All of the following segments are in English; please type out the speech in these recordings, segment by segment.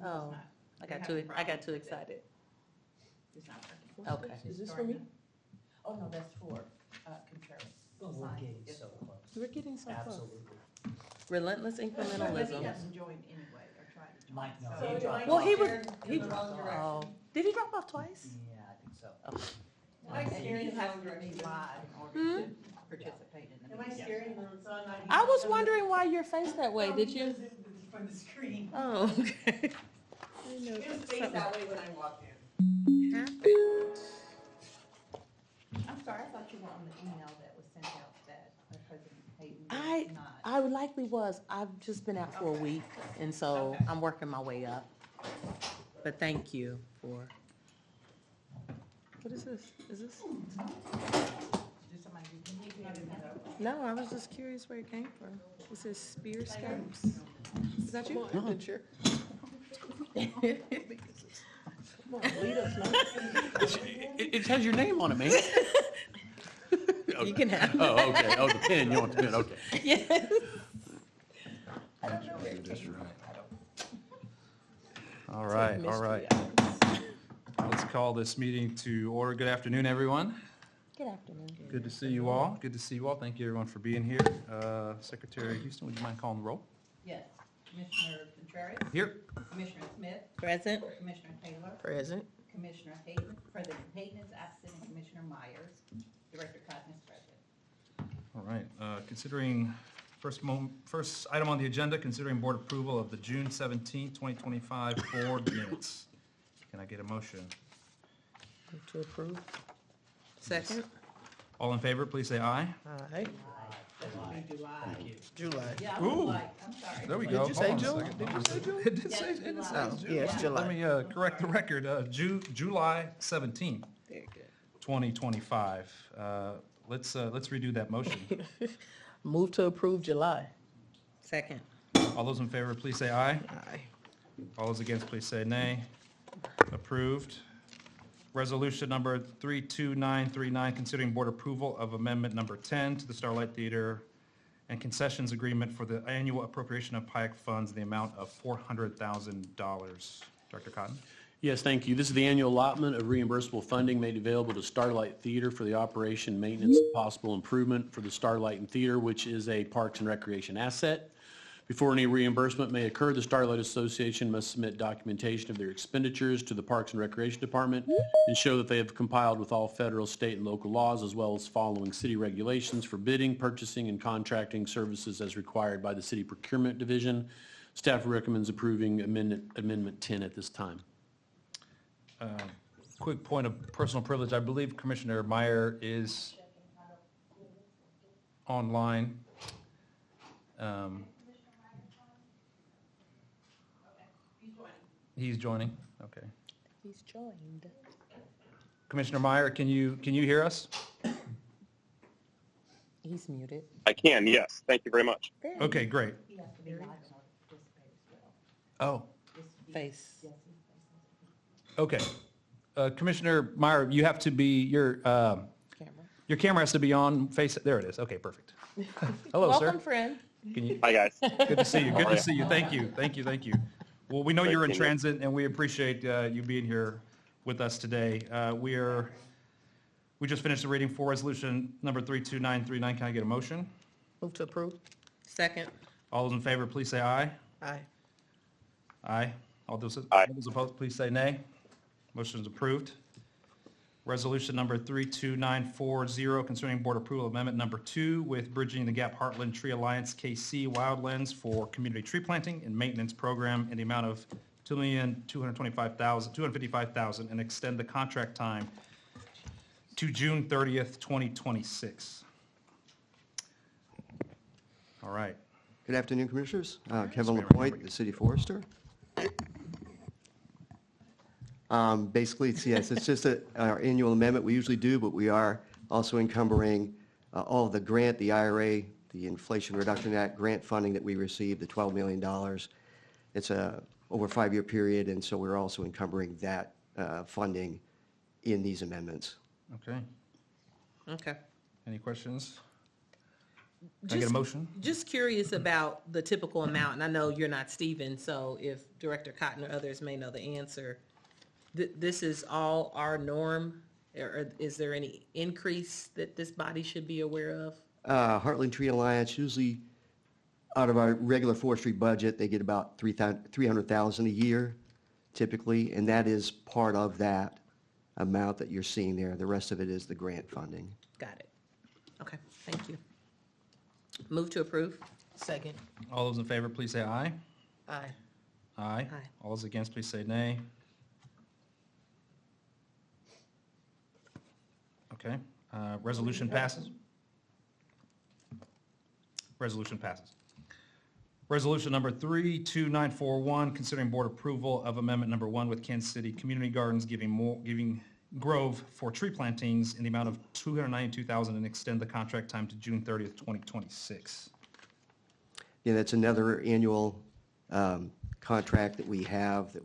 Oh, I got too excited. It's not working. Okay. Is this for me? Oh, no, that's for Contreras. We're getting so close. We're getting so close. Absolutely. Relentless But he incrementalism. doesn't join anyway, or try to join. Mike, no, So- he dropped Well, off. he was, In the wrong direction. oh, did he drop off twice? Yeah, I think so. And you have to be live in order to participate in the Am I meeting. scaring them? So I'm not I was wondering why your face that way, did you? Because it was from the screen. Oh, okay. It was faced that way when I walked in. I'm sorry, I thought you were on the email that was sent out that President Hayden I, was not. I likely was. I've just been out for a week, and so Okay. I'm working my way up. But thank you for, what is this? Is this? Did somebody give you that? No, I was just curious where it came from. It says Spear Scamps. Is that you? Come on, sure. Come on, lead us, man. It has your name on it, man. You can have. Oh, okay. Oh, the pen. You want the pen? Okay. Yes. All right. All right. Let's call this meeting to order. Good afternoon, everyone. Good afternoon. Good to see you all. Good to see you all. Thank you, everyone, for being here. Secretary Houston, would you mind calling the roll? Yes, Commissioner Contreras, Here. Commissioner Smith, Present. Commissioner Taylor, Present. Commissioner Hayden, President Hayden is absent, and Commissioner Myers, Director Cotton is present. All right. Considering first item on the agenda, considering board approval of the June 17, 2025 board minutes. Can I get a motion? Move to approve. Second. All in favor, please say aye. Aye. July. July. Yeah, I Ooh. was like, I'm sorry. There we Did go. you say Hold on a June? second. Did you say June? It did Yes, say, it did say July. June. Yeah, it's July. Let me correct the record. July 17th, Very good. 2025. Let's redo that motion. Move to approve July. Second. All those in favor, please say aye. Aye. All those against, please say nay. Approved. Resolution number 32939, considering board approval of amendment number 10 to the Starlight Theater and concessions agreement for the annual appropriation of PIAC funds in the amount of $400,000. Director Cotton? Yes, thank you. This is the annual allotment of reimbursable funding made available to Starlight Theater for the operation, maintenance, and possible improvement for the Starlight and Theater, which is a Parks and Recreation asset. Before any reimbursement may occur, the Starlight Association must submit documentation of their expenditures to the Parks and Recreation Department and show that they have complied with all federal, state, and local laws, as well as following city regulations for bidding, purchasing, and contracting services as required by the City Procurement Division. Staff recommends approving Amendment 10 at this time. Quick point of personal privilege. I believe Commissioner Meyer is online. He's joining. Okay. He's joined. Commissioner Meyer, can you hear us? He's muted. I can, yes. Thank you very much. There. Okay, great. He has to be live in order to participate as well. Oh, This is- Face. Yes, he's facing. okay. Commissioner Meyer, you have to be, Camera. your camera has to be on face, there it is. Okay, perfect. Hello, sir. Welcome, friend. Can you, Hi, guys. good to see you. Good How are to you? see you. Thank you. Thank you. Thank you. Well, we know Great you're in seeing you. transit and we appreciate you being here with us today. We just finished the reading for resolution number 32939. Can I get a motion? Move to approve. Second. All those in favor, please say aye. Aye. Aye. All those Aye. opposed, please say nay. Motion is approved. Resolution number 32940, concerning board approval amendment number 2 with Bridging the Gap Heartland Tree Alliance KC Wildlands for community tree planting and maintenance program in the amount of $2,255,000 and extend the contract time to June 30th, 2026. All right. Good afternoon, Commissioners. Kevin Lapointe, the City Forester. Basically, yes, it's just our annual amendment we usually do, but we are also encumbering all of the grant, the IRA, the Inflation Reduction Act grant funding that we received, the $12 million. It's over a 5-year period, and so we're also encumbering that funding in these amendments. Okay. Okay. Any questions? Can I get a motion? Just curious about the typical amount, and I know you're not Steven, so if Director Cotton or others may know the answer. This is all our norm, or is there any increase that this body should be aware of? Heartland Tree Alliance, usually out of our regular forestry budget, they get about $300,000 a year typically, and that is part of that amount that you're seeing there. The rest of it is the grant funding. Got it. Okay, thank you. Move to approve. Second. All those in favor, please say aye. Aye. Aye. Aye. All those against, please say nay. Okay, resolution passes. Resolution passes. Resolution number 32941, considering board approval of amendment number 1 with Kansas City Community Gardens giving Grove for tree plantings in the amount of $292,000 and extend the contract time to June 30th, 2026. Yeah, that's another annual contract that we have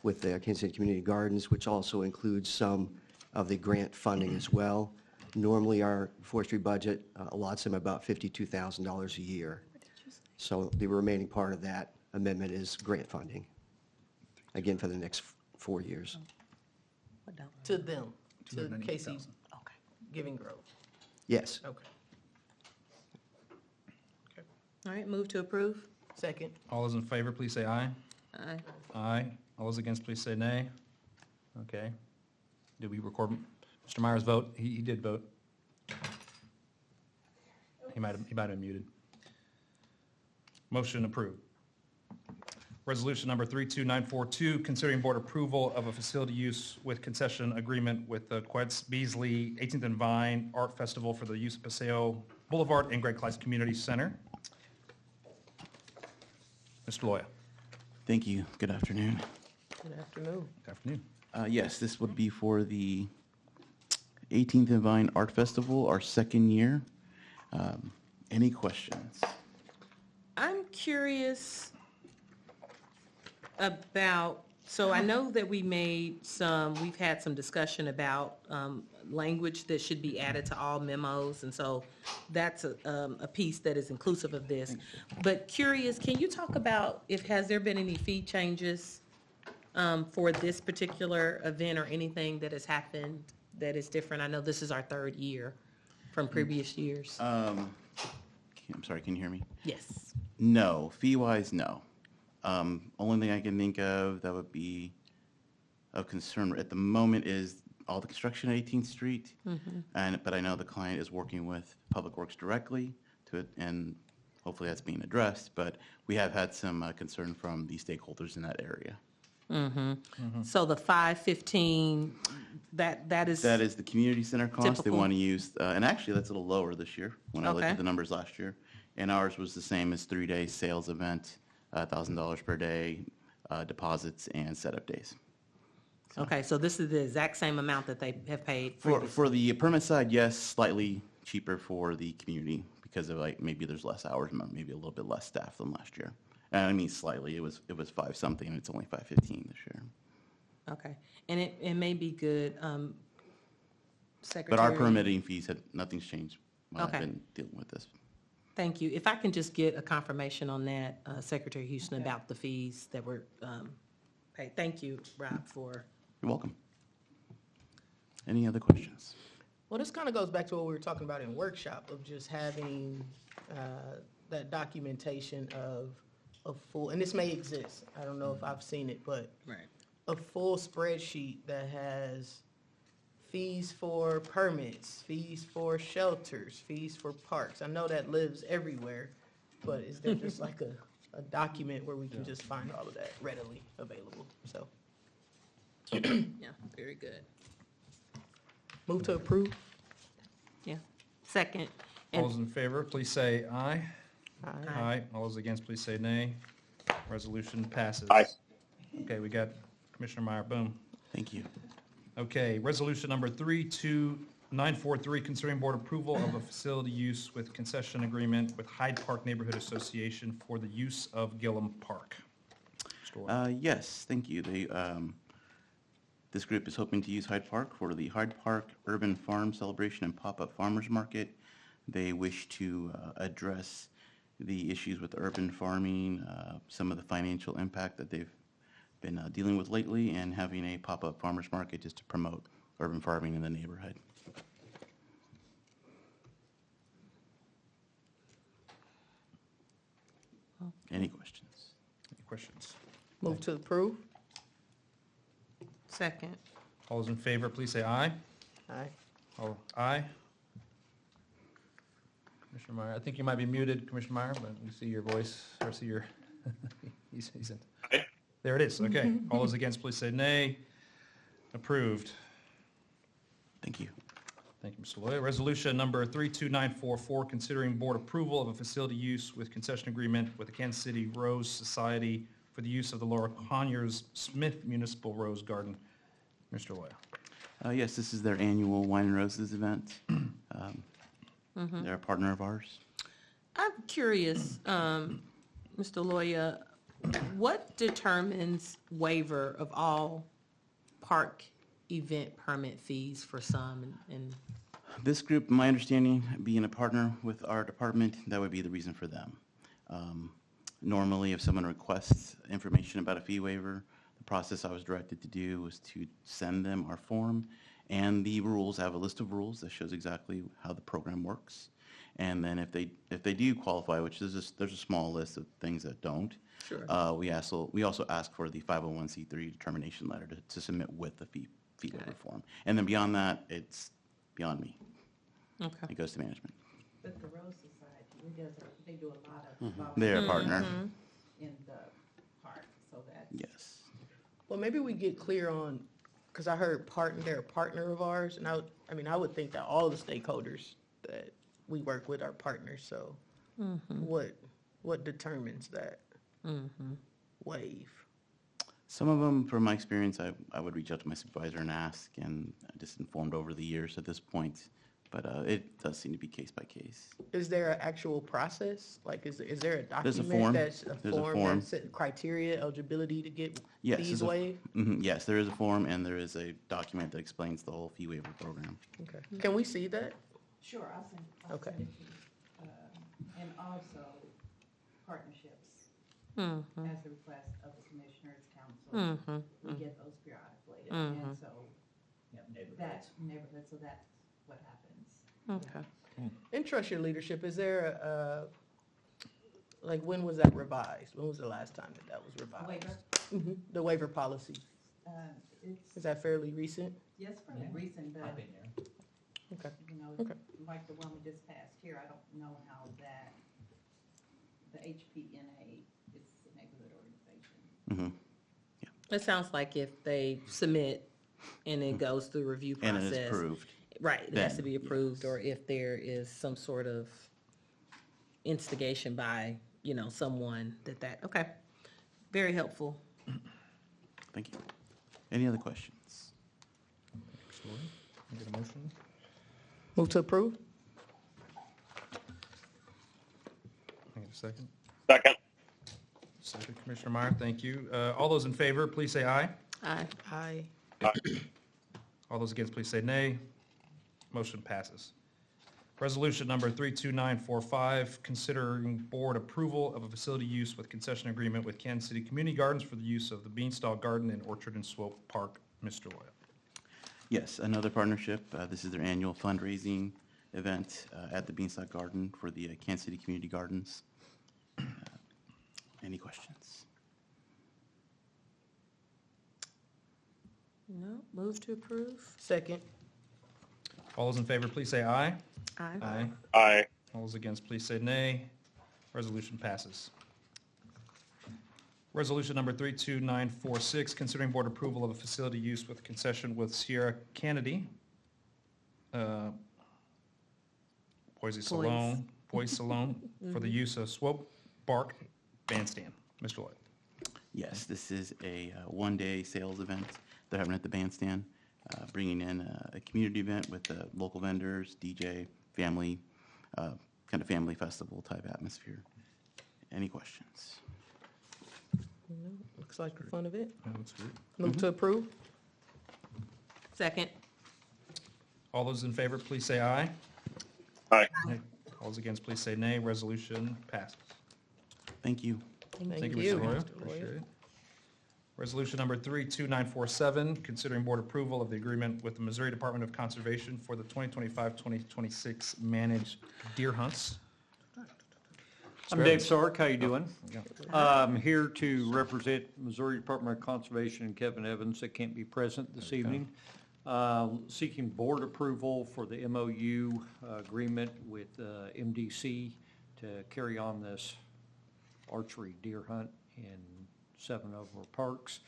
with the Kansas City Community Gardens, which also includes some of the grant funding as well. Normally, our forestry budget allots them about $52,000 a year. So the remaining part of that amendment is grant funding, again, for the next 4 years. To them, to KC, Okay. Giving Grove. Yes. Okay. All right, move to approve. Second. All those in favor, please say aye. Aye. Aye. All those against, please say nay. Okay. Did we record Mr. Myers' vote? He did vote. He might have been muted. Motion approved. Resolution number 32942, considering board approval of a facility use with concession agreement with the Quetz Beasley 18th and Vine Art Festival for the use of Paseo Boulevard and Greg Clyce Community Center. Mr. Loya. Thank you. Good afternoon. Good afternoon. Good afternoon. Yes, this would be for the 18th and Vine Art Festival, our second year. Any questions? I'm curious about, so I know that we've had some discussion about language that should be added to all memos, and so that's a piece that is inclusive of this. But curious, can you talk about has there been any fee changes for this particular event or anything that has happened that is different? I know this is our third year from previous years. I'm sorry, can you hear me? Yes. No, fee-wise, no. Only thing I can think of that would be of concern at the moment is all the construction at 18th Street. But I know the client is working with Public Works directly and hopefully that's being addressed. But we have had some concern from the stakeholders in that area. So the 515, that is. That is the community center cost. They Typical. want to use, and actually that's a little lower this year when I looked Okay. at the numbers last year. And ours was the same as 3-day sales event, $1,000 per day, deposits and setup days. Okay, so this is the exact same amount that they have paid For the permit side, yes, slightly cheaper for the community because of maybe there's less hours, maybe a little bit less staff than last year. And I mean slightly, it was 5 something, and it's only 515 this year. Okay, and it may be good, Secretary. But our permitting fees nothing's changed while Okay. I've been dealing with this. Thank you. If I can just get a confirmation on that, Secretary Houston, about the fees that were paid. Thank you, Rob, for. You're welcome. Any other questions? Well, this kind of goes back to what we were talking about in workshop of just having that documentation of a full, and this may exist, I don't know if I've seen it, but Right. a full spreadsheet that has fees for permits, fees for shelters, fees for parks. I know that lives everywhere, but is there just like a document where we can just find all of that readily available? So, Yeah, very good. move to approve. Yeah. Second. All And those in favor, please say aye. Aye. Aye. All those against, please say nay. Resolution passes. Aye. Okay, we got Commissioner Meyer, boom. Thank you. Okay, resolution number 32943, considering board approval of a facility use with concession agreement with Hyde Park Neighborhood Association for the use of Gillum Park. Mr. Loy. Yes, thank you. This group is hoping to use Hyde Park for the Hyde Park Urban Farm Celebration and Pop-Up Farmers Market. They wish to address the issues with urban farming, some of the financial impact that they've been dealing with lately, and having a pop-up farmers market just to promote urban farming in the neighborhood. Any questions? Any questions? Move to approve. Second. All those in favor, please say aye. Aye. Oh, aye. Commissioner Meyer, I think you might be muted, Commissioner Meyer, but we see your voice, or see your, he's in. Aye. There it is, okay. All those against, please say nay. Approved. Thank you. Thank you, Mr. Loya. Resolution number 32944, considering board approval of a facility use with concession agreement with the Kansas City Rose Society for the use of the Laura Conyers Smith Municipal Rose Garden. Mr. Loya. Yes, this is their annual Wine and Roses event. They're a partner of ours. I'm curious, Mr. Loya, what determines waiver of all park event permit fees for some and This group, my understanding, being a partner with our department, that would be the reason for them. Normally, if someone requests information about a fee waiver, the process I was directed to do was to send them our form and the rules. I have a list of rules that shows exactly how the program works. And then if they do qualify, which there's a small list of things that don't, Sure. we also ask for the 501c3 determination letter to submit with the fee waiver form. And then beyond that, it's beyond me. Okay. It goes to management. But the Rose Society, they do a lot of They're a volunteering partner. in the park, so that's. Yes. Well, maybe we get clear on, because I heard they're a partner of ours, and I would think that all the stakeholders that we work with are partners, so what determines that waive? Some of them, from my experience, I would reach out to my supervisor and ask, and I just informed over the years at this point. But it does seem to be case by case. Is there an actual process? Like, is there a There's a document form. that's There's a form. that set criteria, eligibility to get Yes, fees there's a- waived? Yes, there is a form, and there is a document that explains the whole fee waiver program. Okay. Can we see that? Sure, I'll Okay. send it to you. And also partnerships, Mm-hmm. as the request of the Commissioners Council. We get those periodically, and so that neighborhood, so that's what happens. Okay. And trust your leadership, is there like, when was that revised? When was the last time that was revised? Waiver, The waiver policy, it's, is that fairly recent? yes, fairly recent, but, I've been there. Okay. you know, Okay. like the one we just passed here, I don't know how that, the HPNA is a neighborhood organization. Mhm. It sounds like if they submit and it goes through review And process. it is approved. Right, it has to Then, be approved, yes. or if there is some sort of instigation by, someone okay. Very helpful. Thank you. Any other questions? Mr. Loya, can I get a motion? Move to approve? Can I get a second? Second. Second, Commissioner Meyer, thank you. All those in favor, please say aye. Aye. Aye. All those against, please say nay. Motion passes. Resolution number 32945, considering board approval of a facility use with concession agreement with Kansas City Community Gardens for the use of the Beanstalk Garden in Orchard and Swope Park. Mr. Loya. Yes, another partnership. This is their annual fundraising event at the Beanstalk Garden for the Kansas City Community Gardens. Any questions? No, move to approve? Second? All those in favor, please say aye. Aye. Aye. All those against, please say nay. Resolution passes. Resolution number 32946, considering board approval of a facility use with concession with Sierra Kennedy, Poise Salone for the use of Swope Park Bandstand. Mr. Lloyd. Yes, this is a one-day sales event they're having at the bandstand, bringing in a community event with local vendors, DJ, family, kind of family festival type atmosphere. Any questions? Looks like the fun of it. That's good. Move to approve? Second? All those in favor, please say aye. Aye. All those against, please say nay. Resolution passes. Thank you. Thank Mr. you. Loya. Mr. Appreciate Loya. it. Resolution number 32947, considering board approval of the agreement with the Missouri Department of Conservation for the 2025-2026 managed deer hunts. I'm Dave Sark, how you doing? Yeah. I'm here to represent Missouri Department of Conservation and Kevin Evans that can't be present this evening. Seeking board approval for the MOU agreement with MDC to carry on this archery deer hunt in 7 of our parks.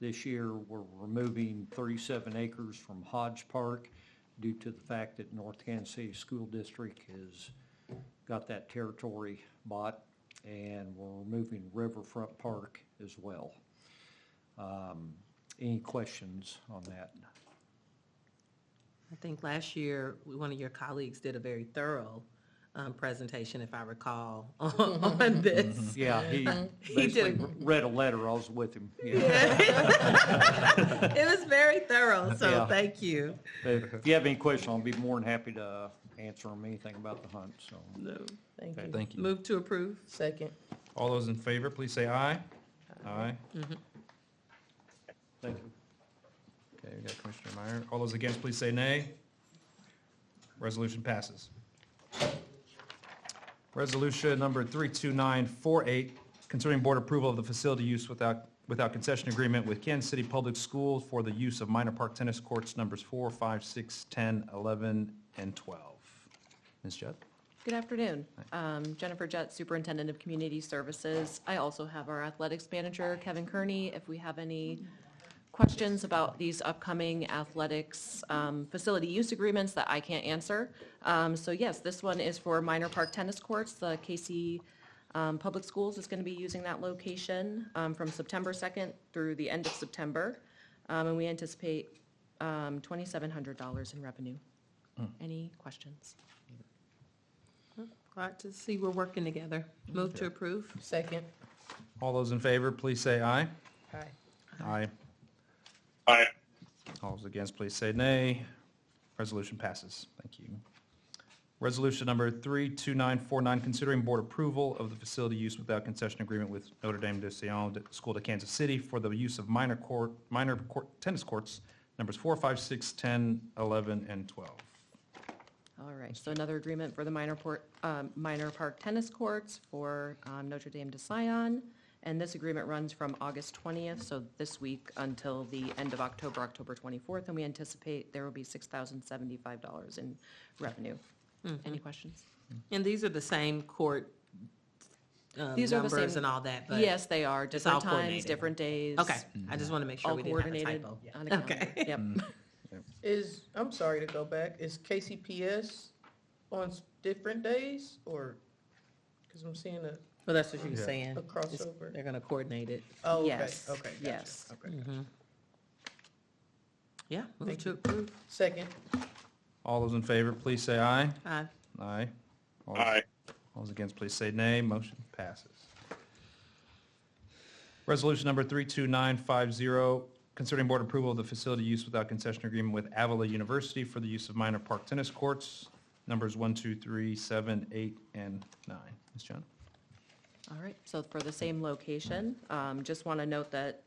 This year, we're removing 37 acres from Hodge Park due to the fact that North Kansas City School District has got that territory bought, and we're removing Riverfront Park as well. Any questions on that? I think last year, one of your colleagues did a very thorough presentation, if I recall, on this. Yeah, he He did basically read a letter, I was with him. Yeah. It was very thorough, so Yeah. thank you. If you have any questions, I'll be more than happy to answer them, anything about the hunt, so. No. Thank Okay. you. Thank you. Move to approve. Second. All those in favor, please say aye. Aye. Thank you. Okay, we got Commissioner Meyer. All those against, please say nay. Resolution passes. Resolution number 32948, concerning board approval of the facility use without concession agreement with Kansas City Public Schools for the use of minor park tennis courts numbers 4, 5, 6, 10, 11, and 12. Ms. Judd? Good afternoon. Jennifer Jett, Superintendent of Community Services. I also have our athletics manager, Kevin Kearney, if we have any questions about these upcoming athletics facility use agreements that I can't answer. So yes, this one is for minor park tennis courts. The KC Public Schools is going to be using that location from September 2nd through the end of September. And we anticipate $2,700 in revenue. Any questions? Glad to see we're working together. Move to approve. Second. All those in favor, please say aye. Aye. Aye. Aye. All those against, please say nay. Resolution passes. Thank you. Resolution number 32949, considering board approval of the facility use without concession agreement with Notre Dame de Sion School to Kansas City for the use of minor tennis courts numbers 4, 5, 6, 10, 11, and 12. All right, so another agreement for the minor park tennis courts for Notre Dame de Sion. And this agreement runs from August 20th, so this week, until the end of October, October 24th. And we anticipate there will be $6,075 in revenue. Any questions? And these are the same court These are the numbers same- and all that, but? Yes, they are. all Different times, coordinated. different days. Okay, I just want to make sure All we didn't have a coordinated typo. on a calendar. Okay. Yep. I'm sorry to go back, is KCPS on different days, or, because I'm seeing Well, that's what you were Yeah. saying. a It's- crossover? They're going to coordinate it. Oh, okay, Yes, okay, gotcha. yes. Okay, gotcha. Yeah, move Thank to you. approve. Second. All those in favor, please say aye. Aye. Aye. All those- Aye. All those against, please say nay. Motion passes. Resolution number 32950, concerning board approval of the facility use without concession agreement with Avila University for the use of minor park tennis courts, numbers 1, 2, 3, 7, 8, and 9. Ms. John? All right, so for the same location, just want to note that,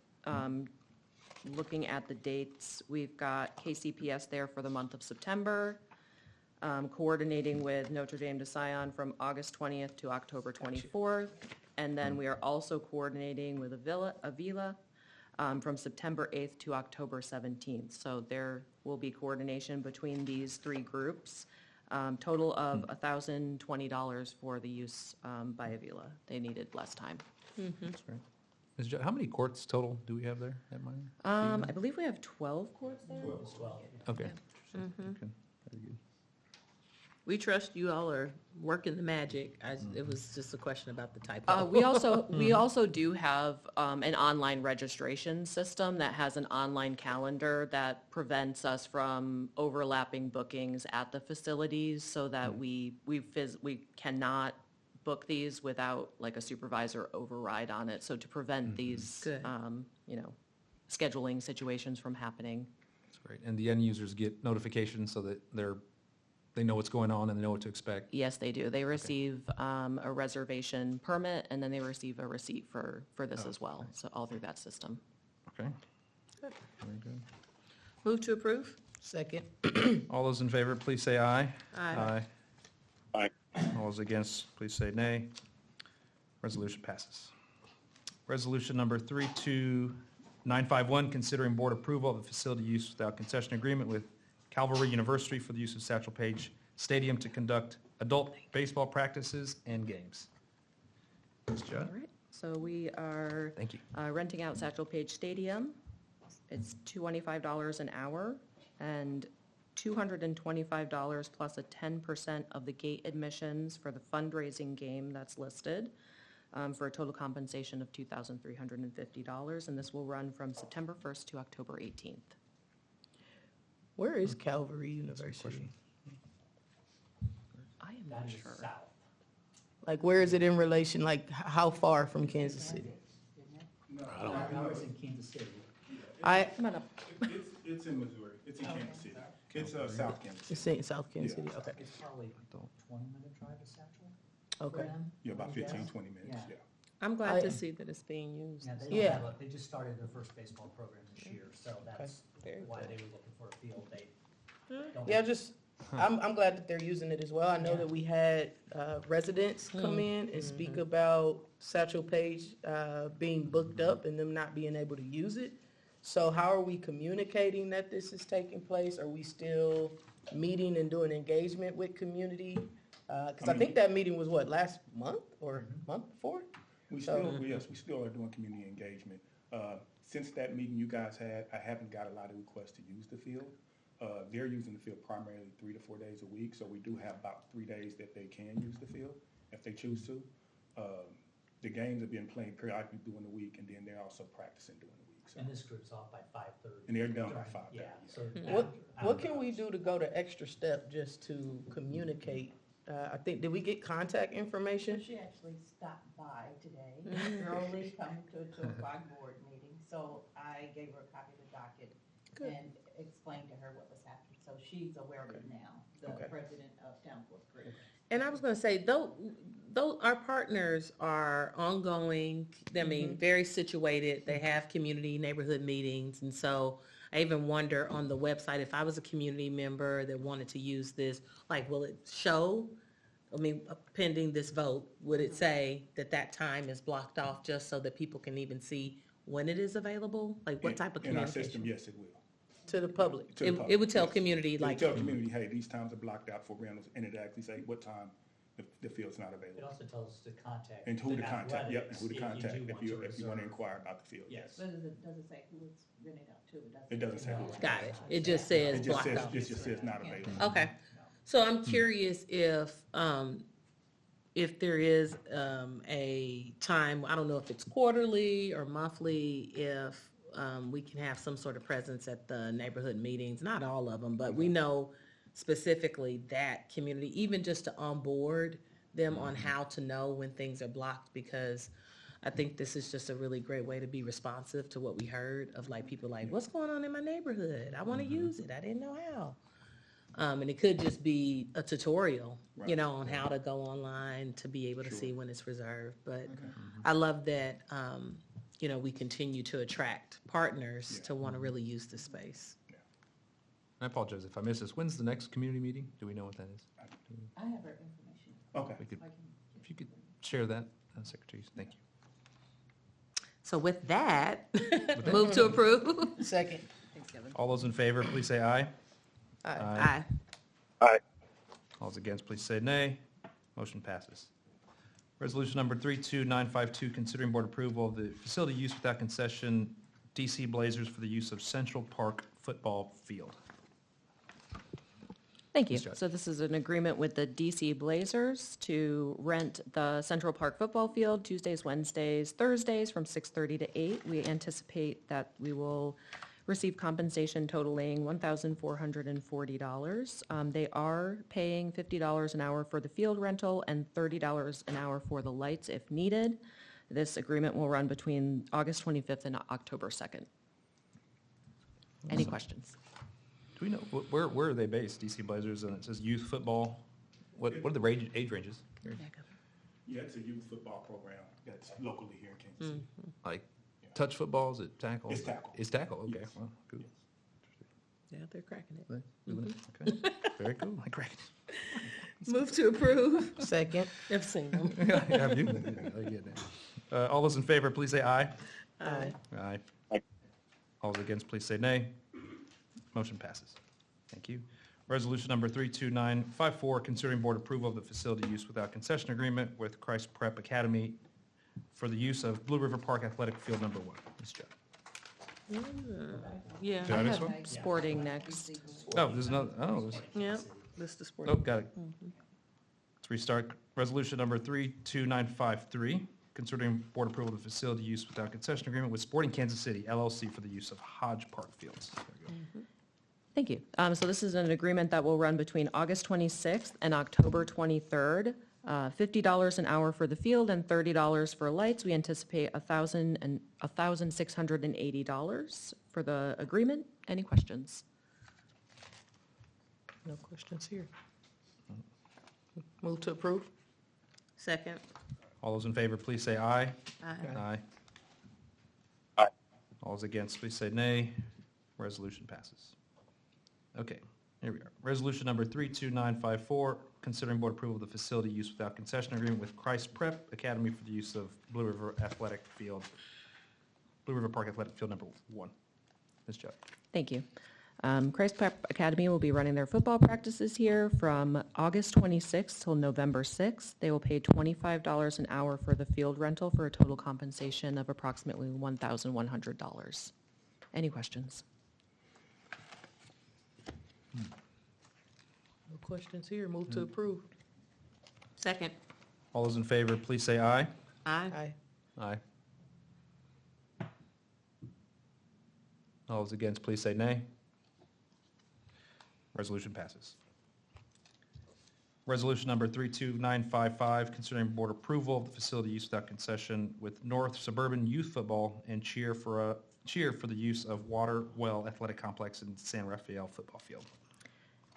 looking at the dates, we've got KCPS there for the month of September, coordinating with Notre Dame de Sion from August 20th to October 24th. And then we are also coordinating with Avila from September 8th to October 17th. So there will be coordination between these three groups. Total of $1,020 for the use by Avila. They needed less time. That's great. Ms. John, how many courts total do we have there at minor? I believe we have 12 courts there. Okay. Okay. Very good. We trust you all are working the magic. It was just a question about the typo. We also do have an online registration system that has an online calendar that prevents us from overlapping bookings at the facilities, so that we cannot book these without like a supervisor override on it. So to prevent these, Good. scheduling situations from happening. That's great. And the end users get notifications so that they know what's going on and they know what to expect? Yes, they do. They receive a reservation permit, and then they receive a receipt for this as well, so all through that system. Okay. Very good. Move to approve? Second. All those in favor, please say aye. Aye. Aye. All those against, please say nay. Resolution passes. Resolution number 32951, considering board approval of a facility use without concession agreement with Calvary University for the use of Satchel Paige Stadium to conduct adult baseball practices and games. Ms. All Judd? right, so we are Thank you. renting out Satchel Paige Stadium. It's $25 an hour and $225 plus a 10% of the gate admissions for the fundraising game that's listed, for a total compensation of $2,350, and this will run from September 1st to October 18th. Where is Calvary University? I am That not is sure. south. Like, where is it in relation, like, how far from Kansas City? Ours in Kansas City. Come on up. It's in Missouri. It's in Kansas City. It's South Kansas City. It's in South Kansas City, okay. It's probably 20-minute drive to Satchel. Okay. Yeah, about 15, 20 minutes, Yeah. yeah. I'm I- glad to see that it's being used. Yeah, they Yeah. don't have they just started their first baseball program this year, so that's Very why they were looking for a field. They don't Yeah, have- just, I'm glad that they're using it as well. I know that we had residents come in and speak about Satchel Paige being booked up and them not being able to use it. So how are we communicating that this is taking place? Are we still meeting and doing engagement with community? Because I think that meeting was what, last month or month before? We So- still, yes, we still are doing community engagement. Since that meeting you guys had, I haven't got a lot of requests to use the field. They're using the field primarily 3 to 4 days a week, so we do have about 3 days that they can use the field if they choose to. The games are being played periodically during the week, and then they're also practicing during the week. So, And this group's off by 5:30. and they're done by 5:30. Yeah, so. What can we do to go the extra step just to communicate? I think, did we get contact So information? she actually stopped by today, early, coming to a 2 o'clock board meeting. So I gave her a copy of the docket and explained to her what was happening. So she's aware of it now, the Okay. president of Town Force Group. And I was gonna say, though, our partners are ongoing, I mean, very situated, they have community neighborhood meetings, and so I even wonder on the website, if I was a community member that wanted to use this, like, will it show? I mean, pending this vote, would it say that that time is blocked off just so that people can even see when it is available? Like, what type of In our system, communication? yes, it will. To the public? To the It public, would tell yes. community, It would like, tell community, hey, these times are blocked out for rentals, and it actually say what time the field's not It available. also tells us to contact. And who the to contact, yep, and athletics who to if contact do if you want to reserve. inquire about the field. Yes. But does it say who it's rented out to? It doesn't say who it's got it, it just says It just blocked says, off. it just says not available. Okay, so I'm curious if there is a time, I don't know if it's quarterly or monthly, if we can have some sort of presence at the neighborhood meetings, not all of them, but we know specifically that community, even just to onboard them on how to know when things are blocked, because I think this is just a really great way to be responsive to what we heard of, like, people like, what's going on in my neighborhood? I want to use it. I didn't know how. And it could just be a tutorial, you know, on how to go online to be able to see when it's reserved. But I love that, you know, we continue to attract partners to want to really use the space. I apologize if I missed this. When's the next community meeting? Do we know what that is? I have her information. Okay. We could, I can if get you could it. share that, Secretary, thank you. So with that, move to approve. Second. Thanks, Kevin. All those in favor, please say aye. Aye. Aye. All those against, please say nay. Motion passes. Resolution number 32952, considering board approval of the facility use without concession, DC Blazers for the use of Central Park football field. Thank you. Ms. Judd. So this is an agreement with the DC Blazers to rent the Central Park football field Tuesdays, Wednesdays, Thursdays from 6:30 to 8. We anticipate that we will receive compensation totaling $1,440. They are paying $50 an hour for the field rental and $30 an hour for the lights if needed. This agreement will run between August 25th and October 2nd. Any questions? Do we know, where are they based, DC Blazers, and it says youth football? What are the age ranges? Yeah, it's a youth football program that's locally here in Kansas City. Like touch football, is it tackle? It's tackle. It's tackle, okay, Yes. well, cool. Yeah, they're cracking it. Okay, very cool, I cracked Move to approve. Second. I've seen them. it. Have you? I get that. All those in favor, please say aye. Aye. Aye. Aye. All those against, please say nay. Motion passes. Thank you. Resolution number 32954, considering board approval of the facility use without concession agreement with Christ Prep Academy for the use of Blue River Park Athletic Field number 1. Ms. Judd. Yeah, Did I I miss have one? sporting next. Oh, there's another, yeah, this is sport. oh, got it. Let's restart. Resolution number 32953, considering board approval of the facility use without concession agreement with Sporting Kansas City LLC for the use of Hodge Park Fields. There we go. Thank you. So this is an agreement that will run between August 26th and October 23rd. $50 an hour for the field and $30 for lights. We anticipate $1,680 for the agreement. Any questions? No questions here. Move to approve. Second. All those in favor, please say aye. Aye. Aye. Aye. All those against, please say nay. Resolution passes. Okay, here we are. Resolution number 32954, considering board approval of the facility use without concession agreement with Christ Prep Academy for the use of Blue River Athletic Field, Blue River Park Athletic Field number 1. Ms. Judd. Thank you. Christ Prep Academy will be running their football practices here from August 26th till November 6th. They will pay $25 an hour for the field rental for a total compensation of approximately $1,100. Any questions? No questions here. Move to approve. Second. All those in favor, please say aye. Aye. Aye. Aye. All those against, please say nay. Resolution passes. Resolution number 32955, considering board approval of the facility use without concession with North Suburban Youth Football and cheer for the use of Water Well Athletic Complex in San Rafael Football Field.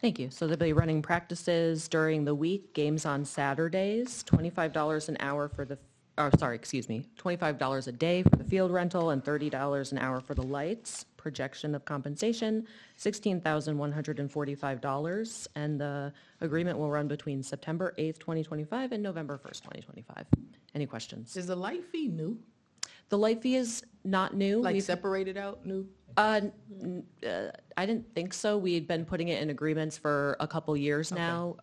Thank you. So they'll be running practices during the week, games on Saturdays, $25 an hour for the, $25 a day for the field rental and $30 an hour for the lights. Projection of compensation, $16,145, and the agreement will run between September 8th, 2025 and November 1st, 2025. Any questions? Is the light fee new? The light fee is not new. Like We've- separated out new? I didn't think so. We had been putting it in agreements for a couple years now,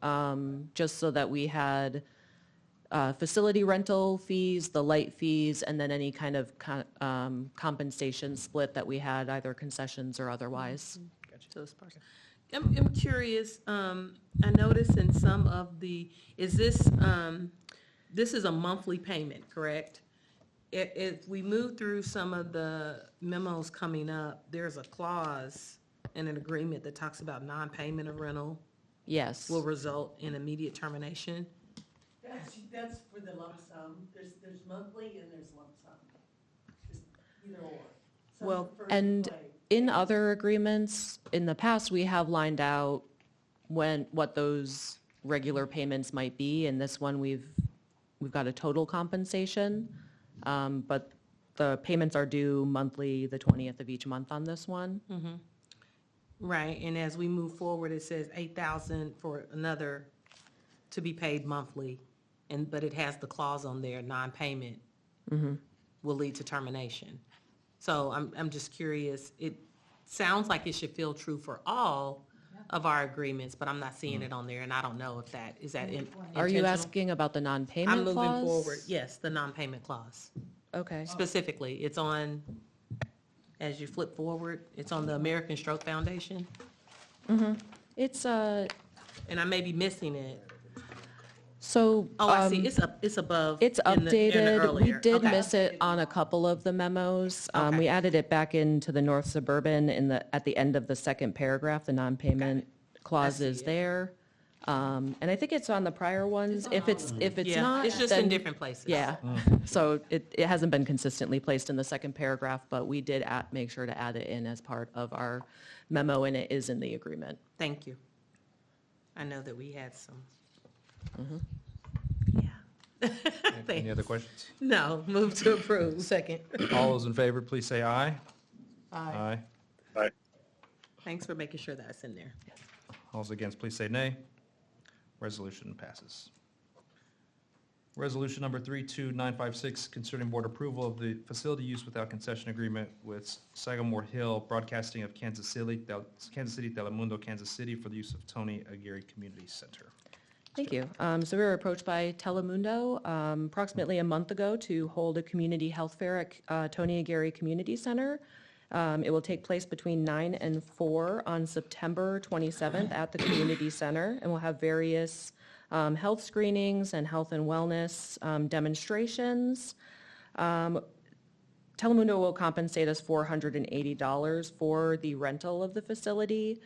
just so that we had facility rental fees, the light fees, and then any kind of compensation split that we had, either concessions or otherwise. So it's partial. I'm curious, I noticed in some of the, is this, this is a monthly payment, correct? If we move through some of the memos coming up, there's a clause in an agreement that talks about non-payment of rental Yes. will result in immediate termination. That's for the lump sum. There's monthly and there's lump sum. Just either or. Some Well, prefer and to play. in other agreements, in the past, we have lined out what those regular payments might be. In this one, we've got a total compensation, but the payments are due monthly, the 20th of each month on this one. Right, and as we move forward, it says 8,000 for another to be paid monthly, but it has the clause on there, non-payment will lead to termination. So I'm just curious, it sounds like it should feel true for all of our agreements, but I'm not seeing it on there, and I don't know if that, is that intentional? Are you asking about the non-payment I'm clause? moving forward, yes, the non-payment clause. Okay. Specifically, it's on, as you flip forward, it's on the American Stroke Foundation, It's, and I may be missing it. so. Oh, I see, it's above. It's in the updated. We earlier. did Okay. miss it on a couple of the memos. Okay. We added it back into the North Suburban at the end of the second paragraph. The non-payment clause see is it. there. And I think it's on the prior ones. If it's Yeah, not, it's just in then- different places. Yeah, so it hasn't been consistently placed in the second paragraph, but we did make sure to add it in as part of our memo, and it is in the agreement. Thank you. I know that we had some. Any Thanks. other questions? No, move to approve. Second. All those in favor, please say aye. Aye. Aye. Thanks for making sure that's in there. All those against, please say nay. Resolution passes. Resolution number 32956, concerning board approval of the facility use without concession agreement with Sagamore Hill Broadcasting of Kansas City, Telemundo, Kansas City, for the use of Tony Aguirre Community Center. Thank you. So we were approached by Telemundo approximately a month ago to hold a community health fair at Tony Aguirre Community Center. It will take place between 9 and 4 on September 27th at the community center, and we'll have various health screenings and health and wellness demonstrations. Telemundo will compensate us $480 for the rental of the facility,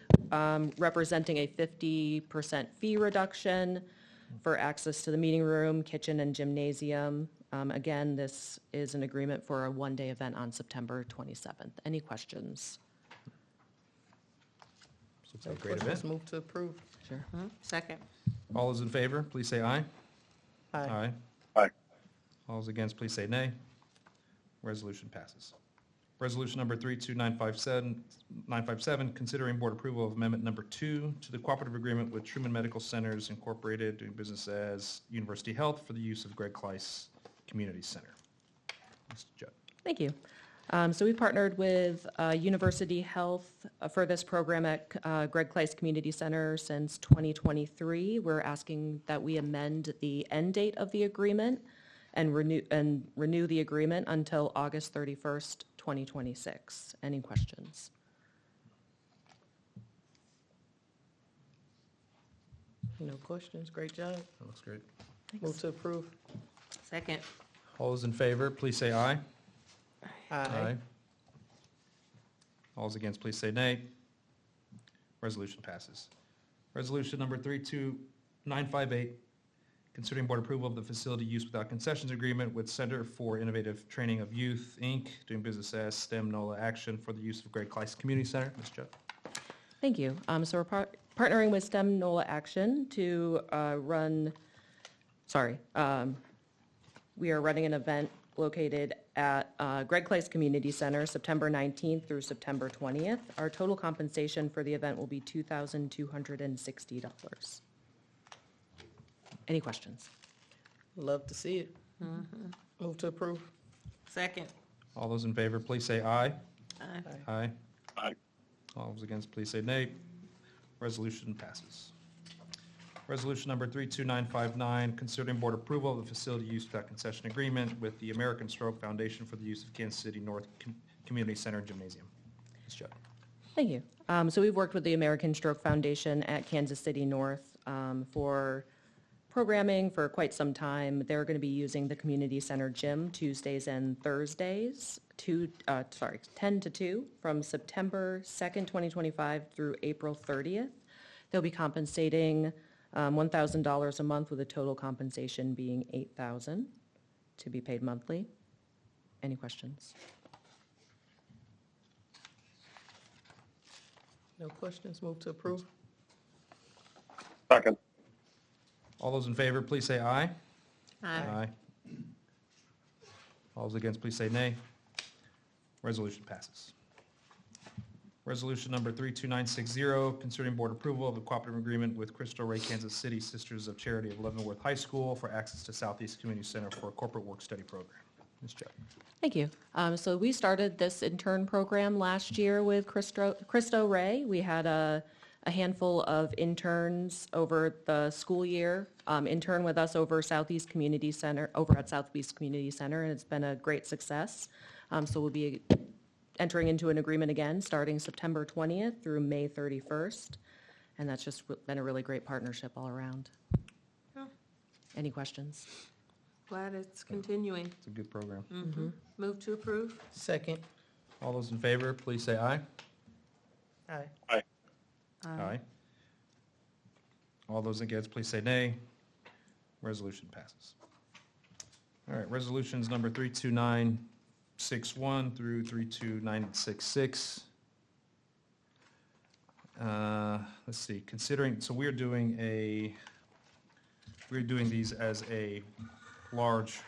representing a 50% fee reduction for access to the meeting room, kitchen, and gymnasium. Again, this is an agreement for a one-day event on September 27th. Any questions? Looks like a great event. Move to approve. Sure. Second. All those in favor, please say aye. Aye. Aye. All those against, please say nay. Resolution passes. Resolution number 32957, considering board approval of amendment number 2 to the cooperative agreement with Truman Medical Centers Incorporated, doing business as University Health, for the use of Greg Kleiss Community Center. Mr. Judd. Thank you. So we partnered with University Health for this program at Greg Kleiss Community Center since 2023. We're asking that we amend the end date of the agreement and renew the agreement until August 31st, 2026. Any questions? No questions. Great job. That looks great. Move to approve. Second. All those in favor, please say aye. Aye. All those against, please say nay. Resolution passes. Resolution number 32958, considering board approval of the facility use without concessions agreement with Center for Innovative Training of Youth, Inc., doing business as STEM NOLA Action, for the use of Greg Kleiss Community Center. Ms. Judd. Thank you. So we're partnering with STEM NOLA Action to we are running an event located at Greg Kleiss Community Center, September 19th through September 20th. Our total compensation for the event will be $2,260. Any questions? Love to see it. Move to approve. Second. All those in favor, please say aye. Aye. Aye. Aye. All those against, please say nay. Resolution passes. Resolution number 32959, considering board approval of the facility use without concession agreement with the American Stroke Foundation for the use of Kansas City North Community Center Gymnasium. Ms. Judd. Thank you. So we've worked with the American Stroke Foundation at Kansas City North for programming for quite some time. They're going to be using the community center gym Tuesdays and Thursdays, 10 to 2, from September 2nd, 2025 through April 30th. They'll be compensating $1,000 a month, with a total compensation being $8,000 to be paid monthly. Any questions? No questions. Move to approve. Second. All those in favor, please say aye. Aye. All those against, please say nay. Resolution passes. Resolution number 32960, concerning board approval of a cooperative agreement with Cristo Rey Kansas City Sisters of Charity of Leavenworth High School for access to Southeast Community Center for a corporate work study program. Ms. Judd. Thank you. So we started this intern program last year with Cristo Rey. We had a handful of interns over the school year intern with us over at Southeast Community Center, and it's been a great success. So we'll be entering into an agreement again starting September 20th through May 31st, and that's just been a really great partnership all around. Oh. Any questions? Glad it's continuing. It's a good program. Move to approve. Second. All those in favor, please say aye. Aye. Aye. Aye. All those against, please say nay. Resolution passes. All right, resolutions number 32961 through 32966. Let's see, considering, so we're doing these as a large,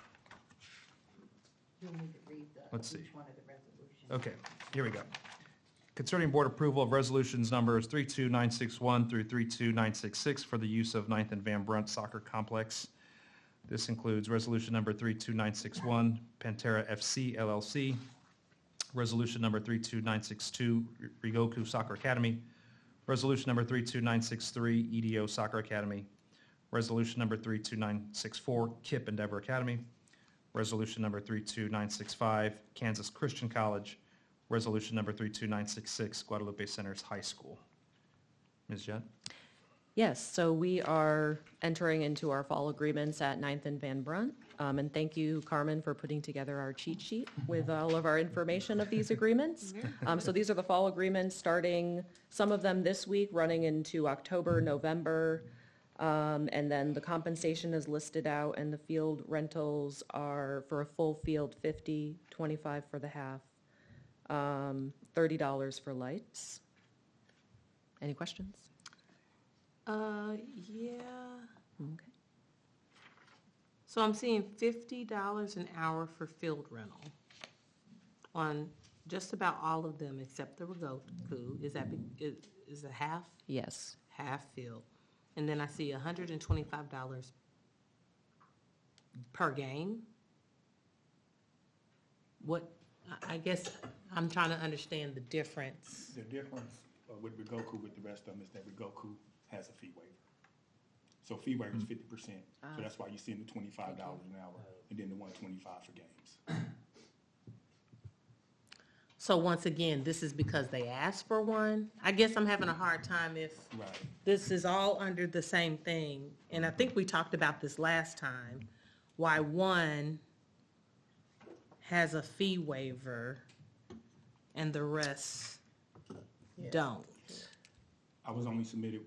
You'll need to read Let's see. each one of the resolutions. okay, here we go. Concerning board approval of resolutions numbers 32961 through 32966 for the use of 9th and Van Brunt Soccer Complex. This includes resolution number 32961, Pantera FC LLC, resolution number 32962, Rigoku Soccer Academy, resolution number 32963, EDO Soccer Academy, resolution number 32964, KIP Endeavor Academy, resolution number 32965, Kansas Christian College, resolution number 32966, Guadalupe Centers High School. Ms. Judd? Yes, so we are entering into our fall agreements at 9th and Van Brunt. And thank you, Carmen, for putting together our cheat sheet with all of our information of these agreements. So these are the fall agreements, starting, some of them this week, running into October, November. And then the compensation is listed out, and the field rentals are for a full field, 50, 25 for the half, $30 for lights. Any questions? Yeah. Okay. So I'm seeing $50 an hour for field rental on just about all of them except the Rigoku. Is that, is it half? Yes. Half field. And then I see $125 per game. What, I guess I'm trying to understand the difference. The difference with Rigoku with the rest of them is that Rigoku has a fee waiver. So fee waiver is 50%. So that's why you're seeing the $25 an hour and then the $125 for games. So once again, this is because they asked for one? I guess I'm having a hard time if Right. this is all under the same thing. And I think we talked about this last time, why one has a fee waiver and the rest don't. I was only submitted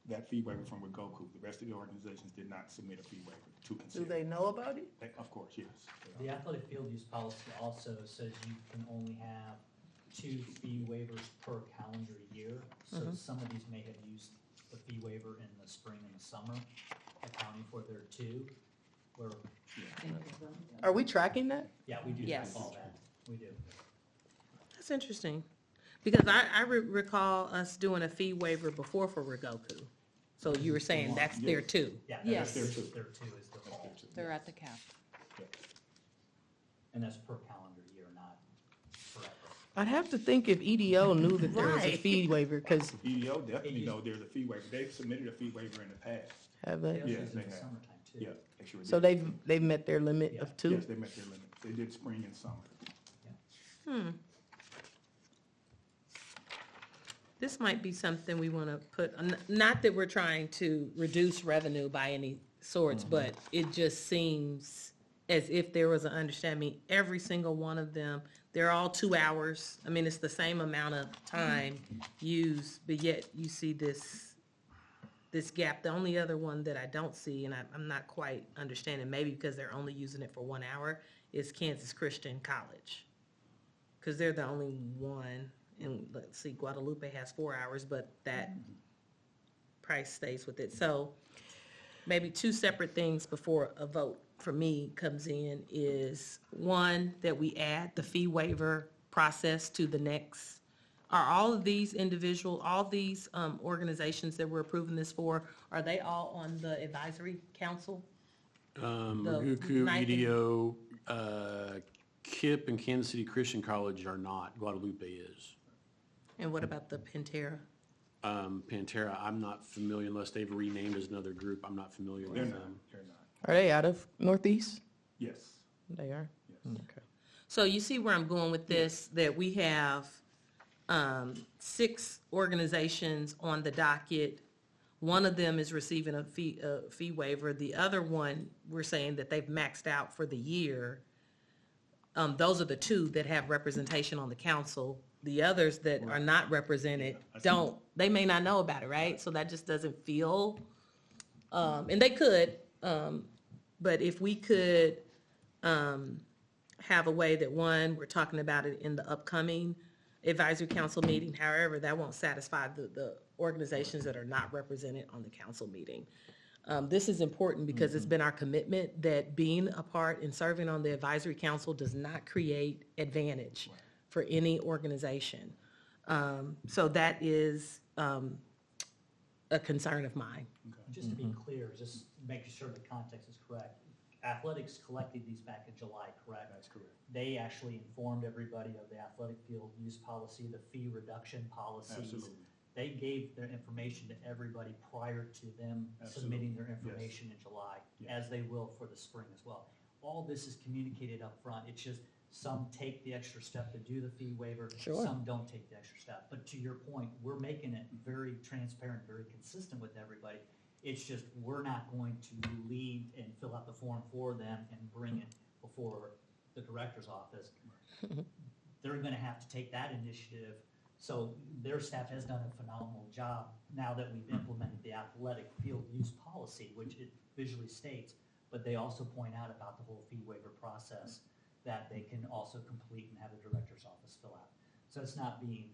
that fee waiver from Rigoku. The rest of the organizations did not submit a fee waiver to Do consider. they know about it? Of course, yes. The athletic field use policy also says you can only have 2 fee waivers per calendar year. So some of these may have used the fee waiver in the spring and the summer, accounting for their 2, where, Are we tracking that? yeah, we do have Yes. all that. We do. That's interesting. Because I recall us doing a fee waiver before for Rigoku. So you were saying that's there too? Yeah, Yes. their 2 is the fall, They're at the cap. and that's per calendar year, not forever. I'd have to think if EDO knew that there was a Right. fee waiver, because EDO definitely know there's a fee waiver. They've submitted a fee waiver in the past. have They they? also Yes, use it they in the have. summertime too. Yeah, they sure did. So they've met their limit of 2? Yes, they met their limit. They did spring and summer. This might be something we want to put, not that we're trying to reduce revenue by any sorts, but it just seems as if there was an understanding, every single one of them, they're all 2 hours. I mean, it's the same amount of time used, but yet you see this gap. The only other one that I don't see, and I'm not quite understanding, maybe because they're only using it for 1 hour, is Kansas Christian College. Because they're the only one. And let's see, Guadalupe has 4 hours, but that price stays with it. So maybe 2 separate things before a vote for me comes in is, one, that we add the fee waiver process to the next. Are all of these organizations that we're approving this for, are they all on the advisory council? Rigoku, ninth and- EDO, KIP, and Kansas City Christian College are not. Guadalupe is. And what about the Pantera? Pantera, I'm not familiar, unless they've renamed as another group, I'm not familiar They're with not, them. they're not. Are they out of Northeast? Yes, They are. yes. Okay. So you see where I'm going with this, that we have 6 organizations on the docket. One of them is receiving a fee waiver. The other one, we're saying that they've maxed out for the year. Those are the 2 that have representation on the council. The others that are not represented I see. don't, they may not know about it, right? So that just doesn't feel And they could, but if we could, have a way that, one, we're talking about it in the upcoming advisory council meeting, however, that won't satisfy the organizations that are not represented on the council meeting. This is important because it's been our commitment that being a part and serving on the advisory council does not create advantage for any organization. So that is a concern of mine. Just to be clear, just making sure the context is correct. Athletics collected these back in July, correct? That's correct. They actually informed everybody of the athletic field use policy, the fee reduction policies. Absolutely. They gave their information to everybody prior to them submitting their information in July, as they will for the spring as well. All this is communicated up front. It's just some take the extra step to do the fee waiver, Sure. some don't take the extra step. But to your point, we're making it very transparent, very consistent with everybody. It's just, we're not going to lead and fill out the form for them and bring it before the director's office. They're gonna have to take that initiative. So their staff has done a phenomenal job now that we've implemented the athletic field use policy, which it visually states, but they also point out about the whole fee waiver process that they can also complete and have the director's office fill out. So it's not being,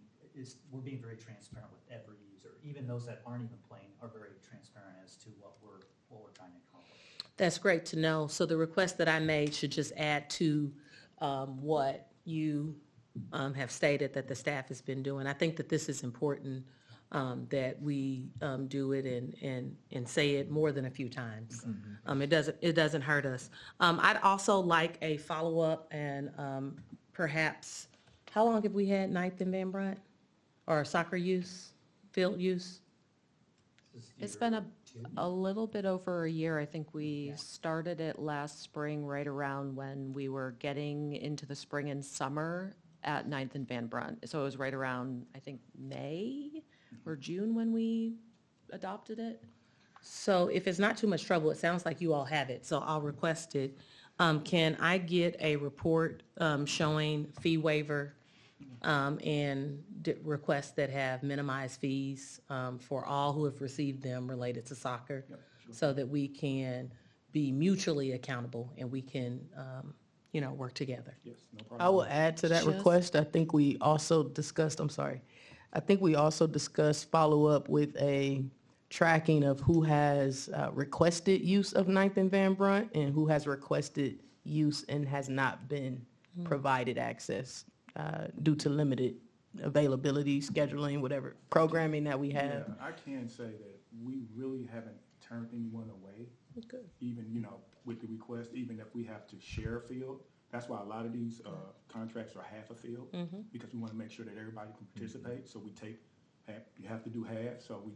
we're being very transparent with every user. Even those that aren't even playing are very transparent as to what we're trying to accomplish. That's great to know. So the request that I made should just add to what you have stated that the staff has been doing. I think that this is important, that we do it and say it more than a few times. It doesn't hurt us. I'd also like a follow-up and perhaps, how long have we had Ninth and Van Brunt? Or soccer use, field use? It's been a little bit over a year. I think we started it last spring, right around when we were getting into the spring and summer at Ninth and Van Brunt. So it was right around, I think, May or June when we adopted it. So if it's not too much trouble, it sounds like you all have it, so I'll request it. Can I get a report showing fee waiver and requests that have minimized fees for all who have received them related to soccer, so that we can be mutually accountable and we can, work together? Yes, no problem. I will add to that Just- request. I think we also discussed follow-up with a tracking of who has requested use of Ninth and Van Brunt and who has requested use and has not been provided access due to limited availability, scheduling, whatever programming that we have. Yeah, I can say that we really haven't turned anyone away. Good. Even, with the request, even if we have to share a field. That's why a lot of these contracts are half a field, because we want to make sure that everybody can participate. So we take, you have to do half, so we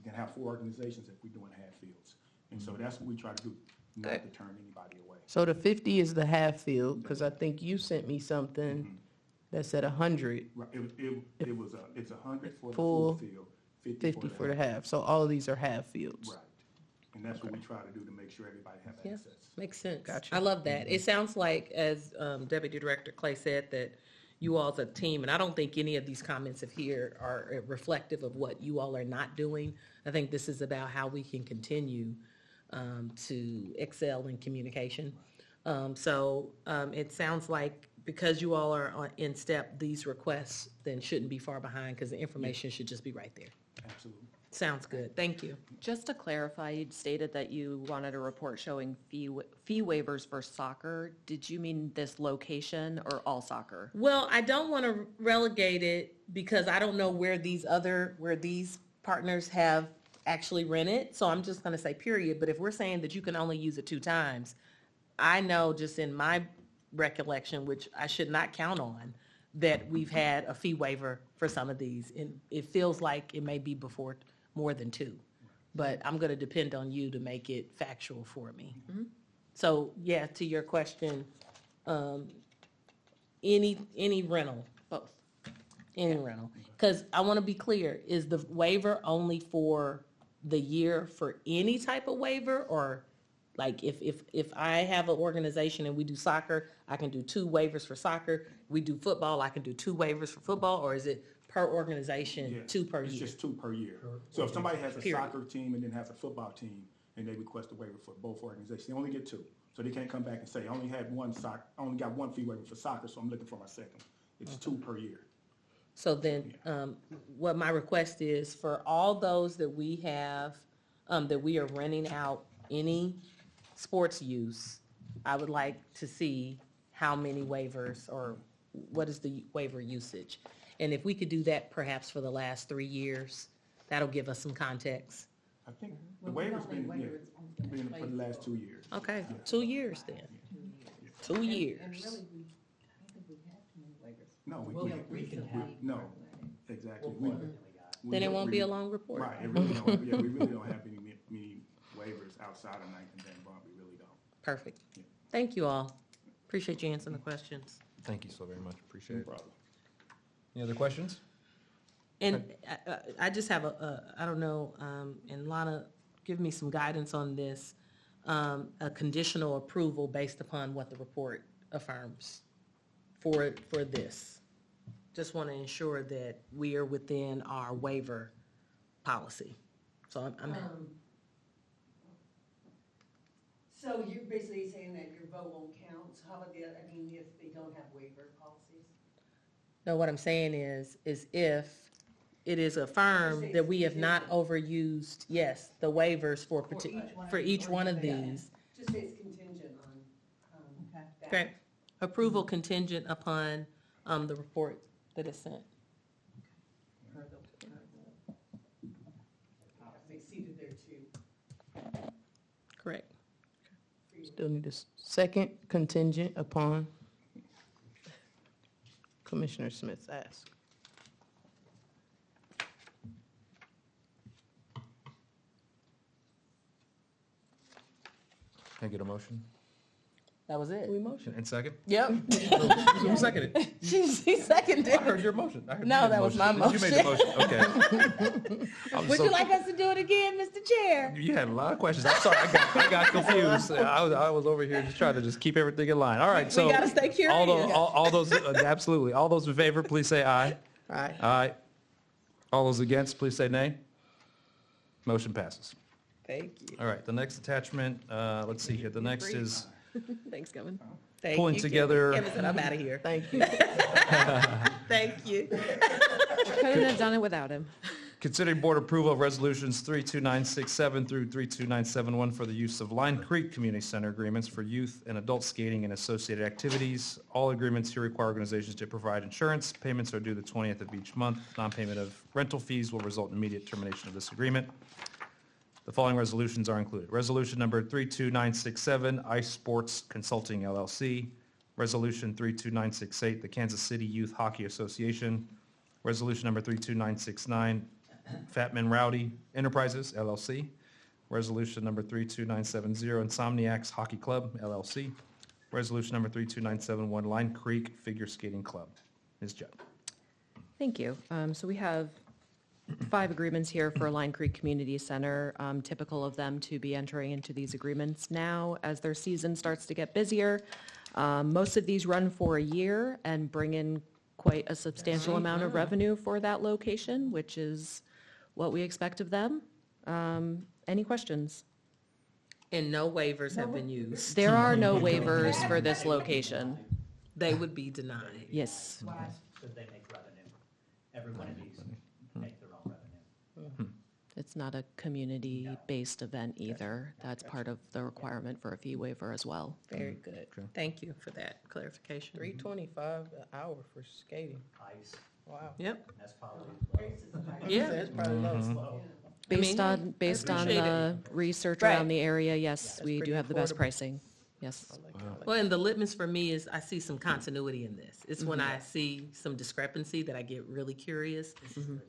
can have 4 organizations if we're doing half fields. And so that's what we try to do, not to turn anybody away. So the 50 is the half field, because I think you sent me something that said 100, Right, it's 100 for the Full, full field, 50 for the half. So all of these are half fields. Right. And that's what we try to do to make sure everybody has Yeah. access. Makes sense. Gotcha. I love that. It sounds like, as Deputy Director Clay said, that you all as a team, and I don't think any of these comments of here are reflective of what you all are not doing. I think this is about how we can continue to excel in communication. So it sounds like because you all are in step, these requests then shouldn't be far behind, because the information should just be right there. Absolutely. Sounds good. Thank you. Just to clarify, you'd stated that you wanted a report showing fee waivers for soccer. Did you mean this location or all soccer? Well, I don't want to relegate it because I don't know where these partners have actually rented. So I'm just going to say period. But if we're saying that you can only use it 2 times, I know just in my recollection, which I should not count on, that we've had a fee waiver for some of these. And it feels like it may be before more than 2. But I'm going to depend on you to make it factual for me. So, yeah, to your question, any rental, Both. any rental. Because I want to be clear, is the waiver only for the year for any type of waiver? Or like if I have an organization and we do soccer, I can do 2 waivers for soccer. We do football, I can do 2 waivers for football? Or is it per organization, Yeah, 2 per It's year? just 2 per year. So if somebody has a Period. soccer team and then has a football team, and they request a waiver for both organizations. They only get two, so they can't come back and say, I only got one fee waiver for soccer, so I'm looking for my second. It's two per year. So then, what my request is for all those that we have, that we are renting out any sports use, I would like to see how many waivers or what is the waiver usage. And if we could do that perhaps for the last 3 years, that'll give us some context. I think the Well, we waiver's don't need been, waivers on the been for the last place, 2 years. Okay, 2 years then. 2 And years. really, I don't think we have too many waivers. No, Well, we can have. no, exactly. We'll We- pull everything we got. we- Then it won't be a we- long report. Right, it really don't, yeah, we really don't have many waivers outside of Ninth and Van Bump, we really don't. Perfect. Thank you all. Appreciate you answering the questions. Thank you so very much, appreciate No it. problem. Any other questions? And I just have I don't know, and Lana, give me some guidance on this, a conditional approval based upon what the report affirms for this. Just want to ensure that we are within our waiver policy. So I'm So you're basically saying that your vote won't count, so how about if they don't have waiver policies? no, what I'm saying is if it is affirmed that we have not overused, yes, the waivers for each one of these. Just say it's contingent on, that. Okay. Approval contingent upon the report that is sent. They seated there too. Correct. Still need a second contingent upon Commissioner Smith's ask. Can I get a motion? That was it. We motion. And second? Yep. Who seconded it? She seconded. I heard your motion. I heard No, you made the that was my You made the motion, okay. I'm Would so- you like us to do it again, Mr. Chair? You had a lot of questions. I'm sorry, I got confused. I was over here just trying to just keep everything in line. All right, so. We gotta stay curious. All those, absolutely. All those in favor, please say aye. Aye. Aye. All those against, please say nay. Motion passes. Thank you. All right, the next attachment, let's see here. The next is Thanks, Kevin. Thank pulling you, together- Kevin said I'm out of here. Thank you. Thank you. Couldn't have done it without him. considering board approval of resolutions 32967 through 32971 for the use of Line Creek Community Center agreements for youth and adult skating and associated activities. All agreements here require organizations to provide insurance. Payments are due the 20th of each month. Non-payment of rental fees will result in immediate termination of this agreement. The following resolutions are included. Resolution number 32967, Ice Sports Consulting LLC. Resolution 32968, the Kansas City Youth Hockey Association. Resolution number 32969, Fat Men Rowdy Enterprises LLC. Resolution number 32970, Insomniacs Hockey Club LLC. Resolution number 32971, Line Creek Figure Skating Club. Ms. Judd. Thank you. So we have 5 agreements here for Line Creek Community Center, typical of them to be entering into these agreements now as their season starts to get busier. Most of these run for a year and bring in quite a substantial amount of revenue for that location, which is what we expect of them. Any questions? And no waivers have been used. There are no waivers for this location. They would be denied. Yes. So they make revenue. Every one of these make their own revenue. It's not a community-based event either. That's part of the requirement for a fee waiver as well. Very good. Thank you for that clarification. $3.25 an hour for skating. Ice, Wow. Yep, that's probably yeah. That's probably low. low. Based I on appreciate the research Right. around the area, yes, we pretty do have the best affordable. pricing. Yes. Well, and the litmus for me is I see some continuity in this. It's when I see some discrepancy that I get really curious. This is a little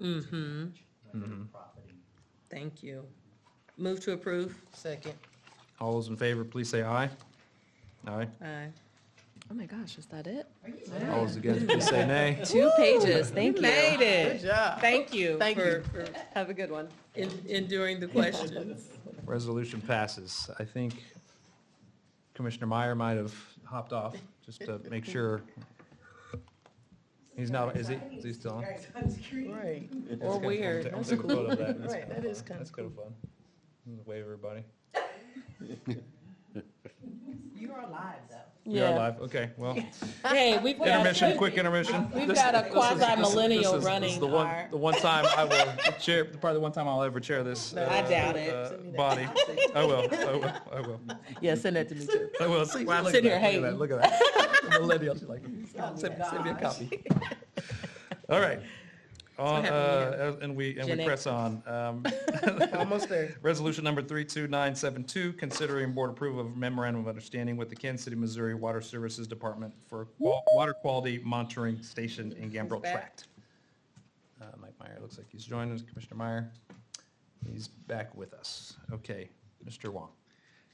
easier to manage when they're profiting. Thank you. Move to approve. Second. All those in favor, please say aye. Aye. Aye. Oh my gosh, is that it? All those against, please say nay. 2 pages, thank you. Made it. Good job. Thank you Thank you. for Have a good one. enduring the questions. Resolution passes. I think Commissioner Meyer might have hopped off, just to make sure. He's not, is he? Is he still on? Right. Or weird. I'll take a photo of that. Right, that is kind That's of kind cool. of fun. Wave, everybody. You are live, though. We are live, okay, well, Hey, we've got, intermission, quick intermission. we've got a quasi-millennial running The our. one time I will chair, probably the one time I'll ever chair this. I doubt it. Body. I will. Yeah, send that to me too. I will. See, Well, I'm look sitting at here that, hating. Look at that. Millennial, she's like, send me a copy. All right. And we Gen X. press on. Almost there. Resolution number 32972, considering board approval of memorandum of understanding with the Kansas City, Missouri Water Services Department for water quality monitoring station in Gambrill Tract. Mike Meyer, looks like he's joined us. Commissioner Meyer, he's back with us. Okay, Mr. Wong.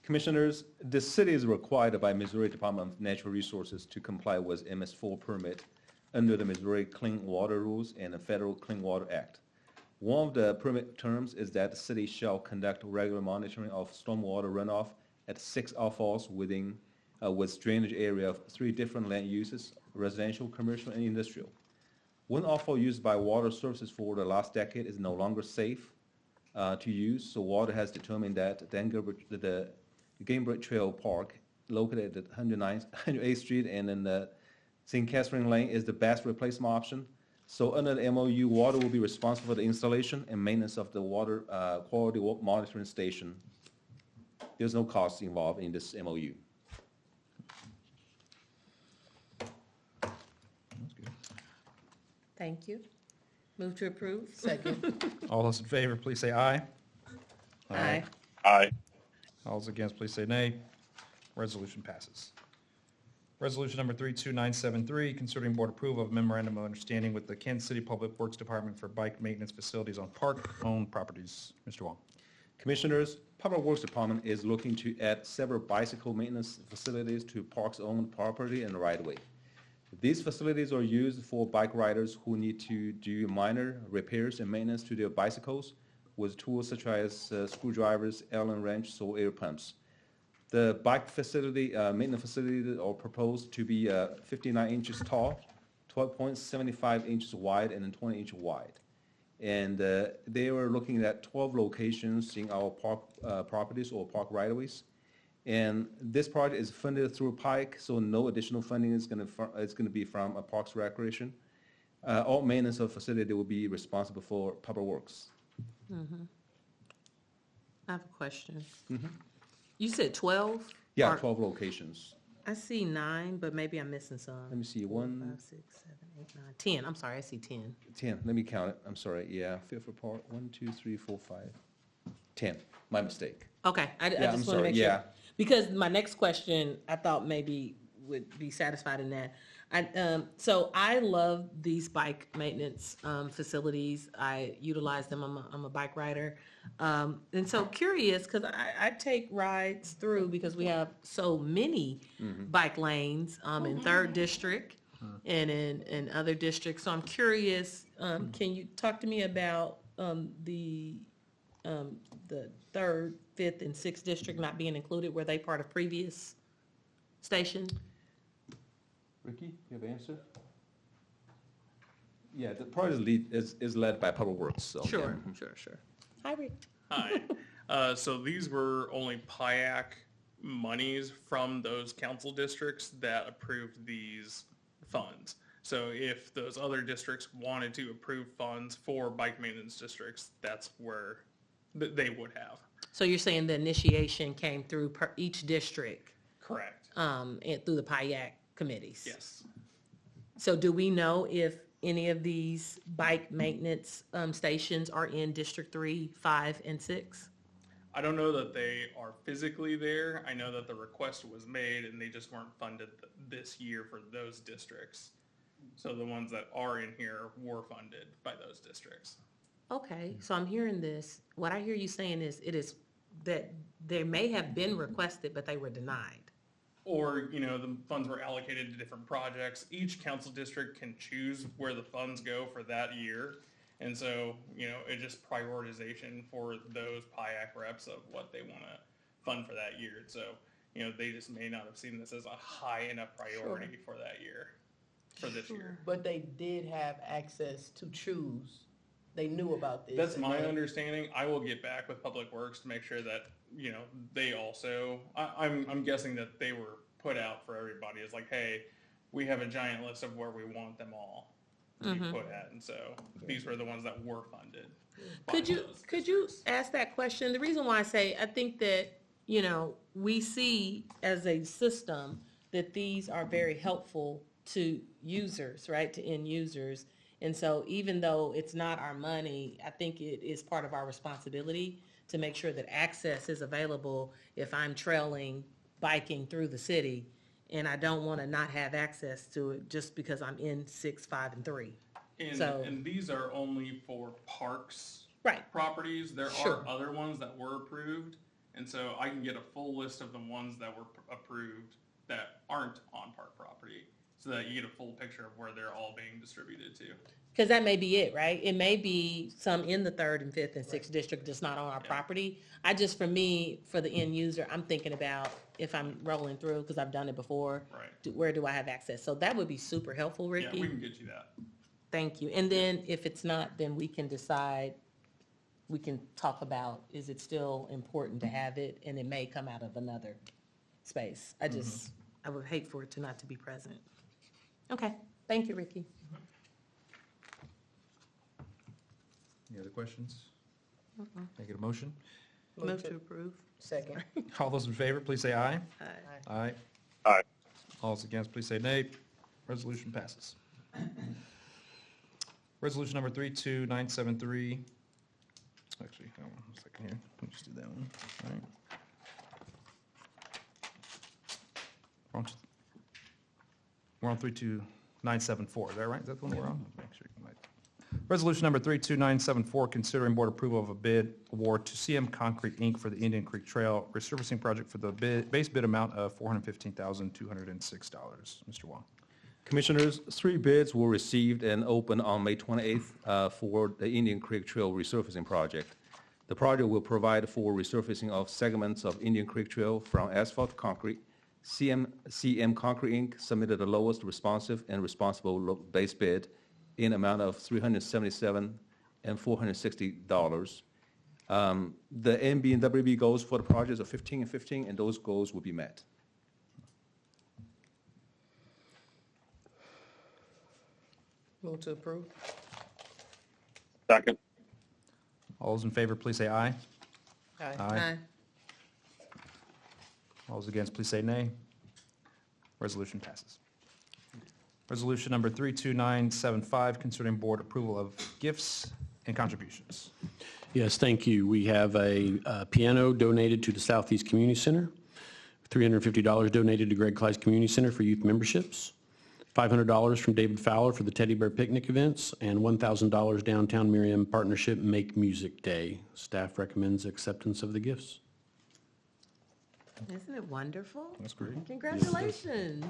Commissioners, the city is required by Missouri Department of Natural Resources to comply with MS4 permit under the Missouri Clean Water Rules and the Federal Clean Water Act. One of the permit terms is that the city shall conduct regular monitoring of stormwater runoff at 6 outfalls within with drainage area of 3 different land uses: residential, commercial, and industrial. One outfall used by water services for the last decade is no longer safe to use, so water has determined that the Gambrill Trail Park, located at 108th Street and in the St. Catherine Lane, is the best replacement option. So under the MOU, water will be responsible for the installation and maintenance of the water quality monitoring station. There's no cost involved in this MOU. Thank you. Move to approve. Second. All those in favor, please say aye. Aye. Aye. All those against, please say nay. Resolution passes. Resolution number 32973, considering board approval of memorandum of understanding with the Kansas City Public Works Department for bike maintenance facilities on park-owned properties. Mr. Wong. Commissioners, Public Works Department is looking to add several bicycle maintenance facilities to parks owned property and right-of-way. These facilities are used for bike riders who need to do minor repairs and maintenance to their bicycles with tools such as screwdrivers, Allen wrench, or air pumps. The bike facility, maintenance facility are proposed to be 59 inches tall, 12.75 inches wide, and then 20 inches wide. And they were looking at 12 locations in our park properties or park right-of-ways. And this project is funded through Pike, so no additional funding is going to be from Parks Recreation. All maintenance of facility will be responsible for Public Works. I have a question. You said 12? Yeah, Or- 12 locations. I see 9, but maybe I'm missing some. Let me see, 4, 1, 5, 6, 7, 8, 9, 10. I'm sorry, I see 10. 10, let me count it, I'm sorry, yeah, fifth for Park, 1, 2, 3, 4, 5, 10, my mistake. Okay, I Yeah, I'm just want to sorry, make sure. yeah. Because my next question, I thought maybe would be satisfied in that. So I love these bike maintenance facilities. I utilize them. I'm a bike rider. And so curious, because I take rides through because we have so many bike lanes in 3rd District and in other districts. So I'm curious, can you talk to me about the 3rd, 5th, and 6th district not being included? Were they part of previous station? Ricky, you have an answer? Yeah, the project is led by Public Works, so. Sure. Hi, Rick. Hi. So these were only PIAC monies from those council districts that approved these funds. So if those other districts wanted to approve funds for bike maintenance districts, that's where they would have. So you're saying the initiation came through per each district, Correct. and through the PIAC committees? Yes. So do we know if any of these bike maintenance stations are in District 3, 5, and 6? I don't know that they are physically there. I know that the request was made and they just weren't funded this year for those districts. So the ones that are in here were funded by those districts. Okay, so I'm hearing this. What I hear you saying is it is that they may have been requested, but they were denied. Or, the funds were allocated to different projects. Each council district can choose where the funds go for that year. And so, it's just prioritization for those PIAC reps of what they want to fund for that year. So, they just may not have seen this as a high enough priority for that year, for this year. But they did have access to choose they knew about this. That's and my they- understanding. I will get back with Public Works to make sure that, you know, they also, I'm guessing that they were put out for everybody. It's like, hey, we have a giant list of where we want them all to be put at. And so these were the ones that were funded. by those Could you districts. ask that question? The reason why I say, I think that, you know, we see as a system that these are very helpful to users, right, to end users. And so even though it's not our money, I think it is part of our responsibility to make sure that access is available if I'm trailing, biking through the city, and I don't want to not have access to it just because I'm in 6, 5, and 3. So- And these are only for parks Right. properties. There Sure. are other ones that were approved. And so I can get a full list of the ones that were approved that aren't on park property, so that you get a full picture of where they're all being distributed to. Because that may be it, right? It may be some in the 3rd and 5th and 6th district just not on our property. I just, for me, for the end user, I'm thinking about if I'm rolling through, because I've done it before. Right. Where do I have access? So that would be super helpful, Yeah, Ricky. we can get you that. Thank you. And then if it's not, then we can decide, we can talk about, is it still important to have it? And it may come out of another space. I just, I would hate for it to not to be present. Okay, thank you, Ricky. Any other questions? Can I get a motion? Move to approve. Second. All those in favor, please say aye. Aye. Aye. Aye. All those against, please say nay. Resolution passes. Resolution number 32973. Actually, hang on a second here. Let me just do that one. All right. We're on 32974, is that right? Is that the one we're on? Make sure you might. Resolution number 32974, considering board approval of a bid award to CM Concrete, Inc. for the Indian Creek Trail resurfacing project for the base bid amount of $415,206. Mr. Wong. Commissioners, 3 bids were received and opened on May 28th for the Indian Creek Trail resurfacing project. The project will provide for resurfacing of segments of Indian Creek Trail from asphalt to concrete. CM Concrete, Inc. submitted the lowest responsive and responsible base bid in amount of $377 and $460. The MB and WB goals for the projects are 15 and 15, and those goals will be met. Move to approve. Second. All those in favor, please say aye. Aye. All those against, please say nay. Resolution passes. Resolution number 32975, considering board approval of gifts and contributions. Yes, thank you. We have a piano donated to the Southeast Community Center, $350 donated to Greg Clyde's Community Center for youth memberships, $500 from David Fowler for the Teddy Bear Picnic events, and $1,000 Downtown Miriam Partnership Make Music Day. Staff recommends acceptance of the gifts. Isn't it wonderful? That's great. Congratulations.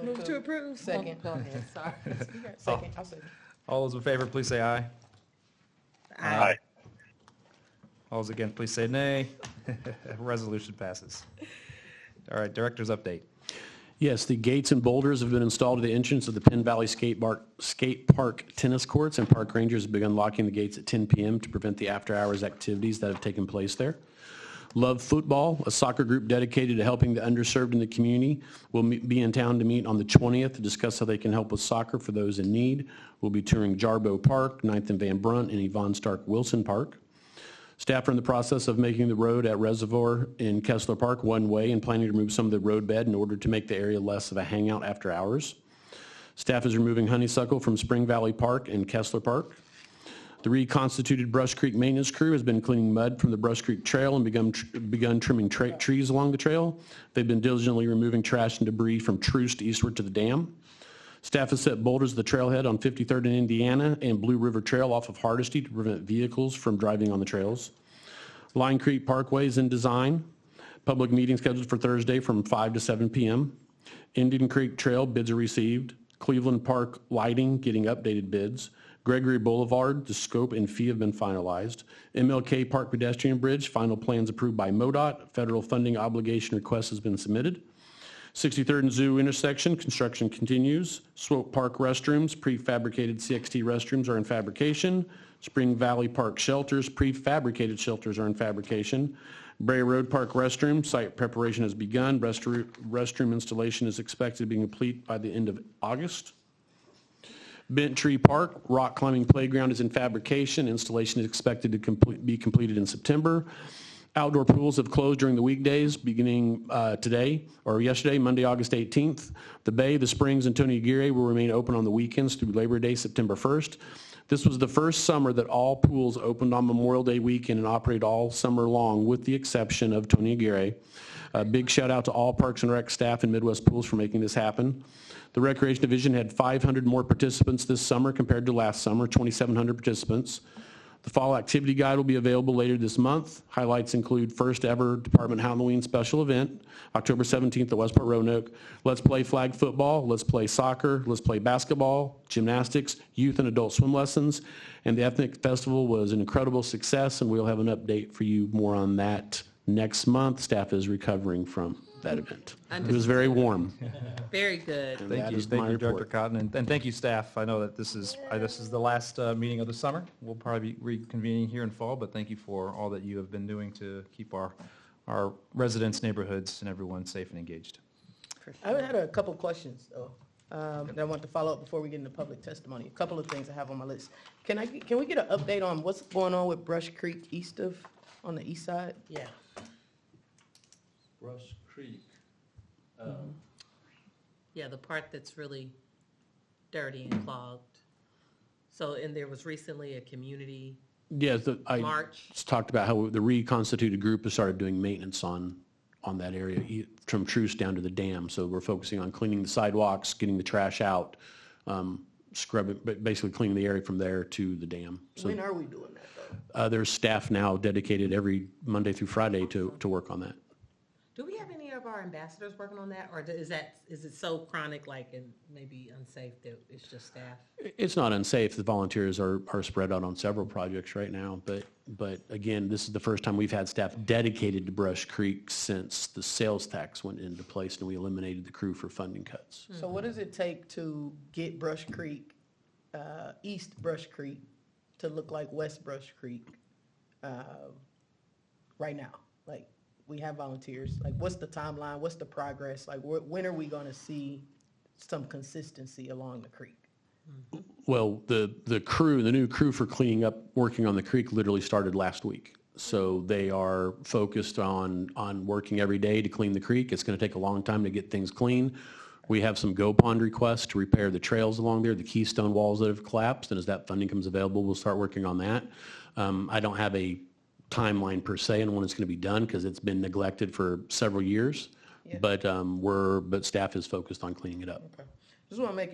Move to approve. Second. Go ahead, sorry. Second, I'll second. All those in favor, please say aye. Aye. All those against, please say nay. Resolution passes. All right, director's update. Yes, the gates and boulders have been installed at the entrance of the Penn Valley Skate Park tennis courts, and park rangers have begun locking the gates at 10 p.m. to prevent the after-hours activities that have taken place there. Love Football, a soccer group dedicated to helping the underserved in the community, will be in town to meet on the 20th to discuss how they can help with soccer for those in need. We'll be touring Jarboe Park, 9th and Van Brunt, and Yvonne Stark Wilson Park. Staff are in the process of making the road at Reservoir in Kessler Park one-way and planning to remove some of the road bed in order to make the area less of a hangout after hours. Staff is removing honeysuckle from Spring Valley Park and Kessler Park. The reconstituted Brush Creek maintenance crew has been cleaning mud from the Brush Creek Trail and begun trimming trees along the trail. They've been diligently removing trash and debris from Troost eastward to the dam. Staff has set boulders at the trailhead on 53rd and Indiana and Blue River Trail off of Hardesty to prevent vehicles from driving on the trails. Line Creek Parkway is in design. Public meeting scheduled for Thursday from 5 to 7 p.m. Indian Creek Trail bids are received. Cleveland Park lighting getting updated bids. Gregory Boulevard, the scope and fee have been finalized. MLK Park pedestrian bridge, final plans approved by MoDOT. Federal funding obligation request has been submitted. 63rd and Zoo intersection, construction continues. Swope Park restrooms, prefabricated CXT restrooms are in fabrication. Spring Valley Park shelters, prefabricated shelters are in fabrication. Bray Road Park restroom, site preparation has begun. Restroom installation is expected to be complete by the end of August. Bent Tree Park, rock climbing playground is in fabrication. Installation is expected to be completed in September. Outdoor pools have closed during the weekdays, beginning today, or yesterday, Monday, August 18th. The Bay, the Springs, and Tony Aguirre will remain open on the weekends through Labor Day, September 1st. This was the first summer that all pools opened on Memorial Day weekend and operated all summer long, with the exception of Tony Aguirre. A big shout out to all Parks and Rec staff and Midwest Pools for making this happen. The Recreation Division had 500 more participants this summer compared to last summer, 2,700 participants. The fall activity guide will be available later this month. Highlights include first ever Department Halloween special event, October 17th at Westport Roanoke. Let's play flag football, let's play soccer, let's play basketball, gymnastics, youth and adult swim lessons. And the Ethnic Festival was an incredible success, and we'll have an update for you more on that next month. Staff is recovering from that event. It was very warm. Very good. And Thank that you, is thank my you, Director report. Cotton, and thank you, staff. I know that this is the last meeting of the summer. We'll probably be reconvening here in fall, but thank you for all that you have been doing to keep our residents, neighborhoods, and everyone safe and engaged. I had a couple questions, though, that I want to follow up before we get into public testimony. A couple of things I have on my list. Can we get an update on what's going on with Brush Creek on the east side? Yeah. Brush Creek. Yeah, the part that's really dirty and clogged. So, and there was recently a community Yes, I march. just talked about how the reconstituted group has started doing maintenance on that area, from Truce down to the dam. So we're focusing on cleaning the sidewalks, getting the trash out, scrubbing, basically cleaning the area from there to the dam. So When are we doing that, though? there's staff now dedicated every Monday through Friday to work on that. Do we have any of our ambassadors working on that, or is it so chronic, like, and maybe unsafe that it's just staff? It's not unsafe. The volunteers are spread out on several projects right now, but again, this is the first time we've had staff dedicated to Brush Creek since the sales tax went into place and we eliminated the crew for funding cuts. So what does it take to get Brush Creek, East Brush Creek, to look like West Brush Creek right now? Like, we have volunteers. Like, what's the timeline? What's the progress? Like, when are we going to see some consistency along the creek? Well, the new crew for cleaning up, working on the creek literally started last week. So they are focused on working every day to clean the creek. It's going to take a long time to get things clean. We have some Go Pond requests to repair the trails along there, the keystone walls that have collapsed, and as that funding comes available, we'll start working on that. I don't have a timeline per se on when it's going to be done because it's been neglected for several years, Yeah. but staff is focused on cleaning it up. Okay. Just want to make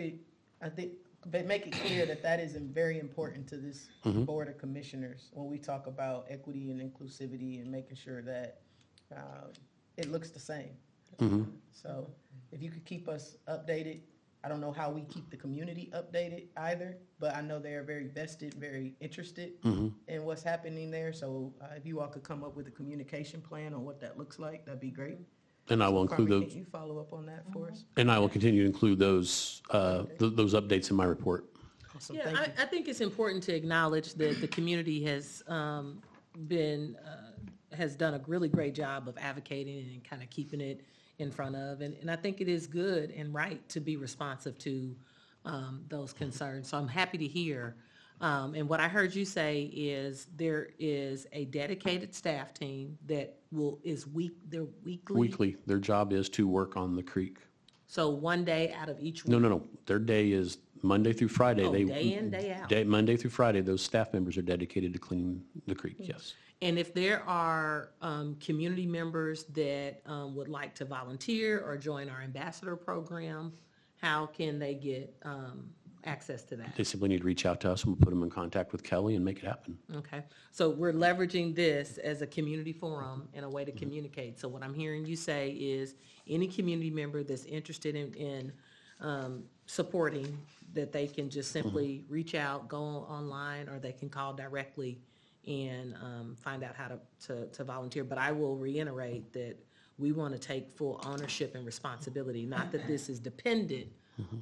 it clear that is very important to this Board of Commissioners when we talk about equity and inclusivity and making sure that it looks the same. So if you could keep us updated. I don't know how we keep the community updated either, but I know they are very vested, very interested in what's happening there. So if you all could come up with a communication plan on what that looks like, that'd be great. And I will include Carmen, those, can you follow up on that for us? and I will continue to include those updates in my report. Awesome, Yeah, thank you. I think it's important to acknowledge that the community has has done a really great job of advocating and kind of keeping it in front of, and I think it is good and right to be responsive to those concerns. So I'm happy to hear. And what I heard you say is there is a dedicated staff team that they're weekly? Weekly, their job is to work on the creek. So one day out of each week? No. Their day is Monday through Friday. Oh, day in, day out. Monday through Friday, those staff members are dedicated to cleaning the creek, yes. And if there are community members that would like to volunteer or join our ambassador program, how can they get access to that? They simply need to reach out to us, and we'll put them in contact with Kelly and make it happen. Okay, so we're leveraging this as a community forum and a way to communicate. So what I'm hearing you say is any community member that's interested in supporting, that they can just simply reach out, go online, or they can call directly and find out how to volunteer. But I will reiterate that we want to take full ownership and responsibility. Not that this is dependent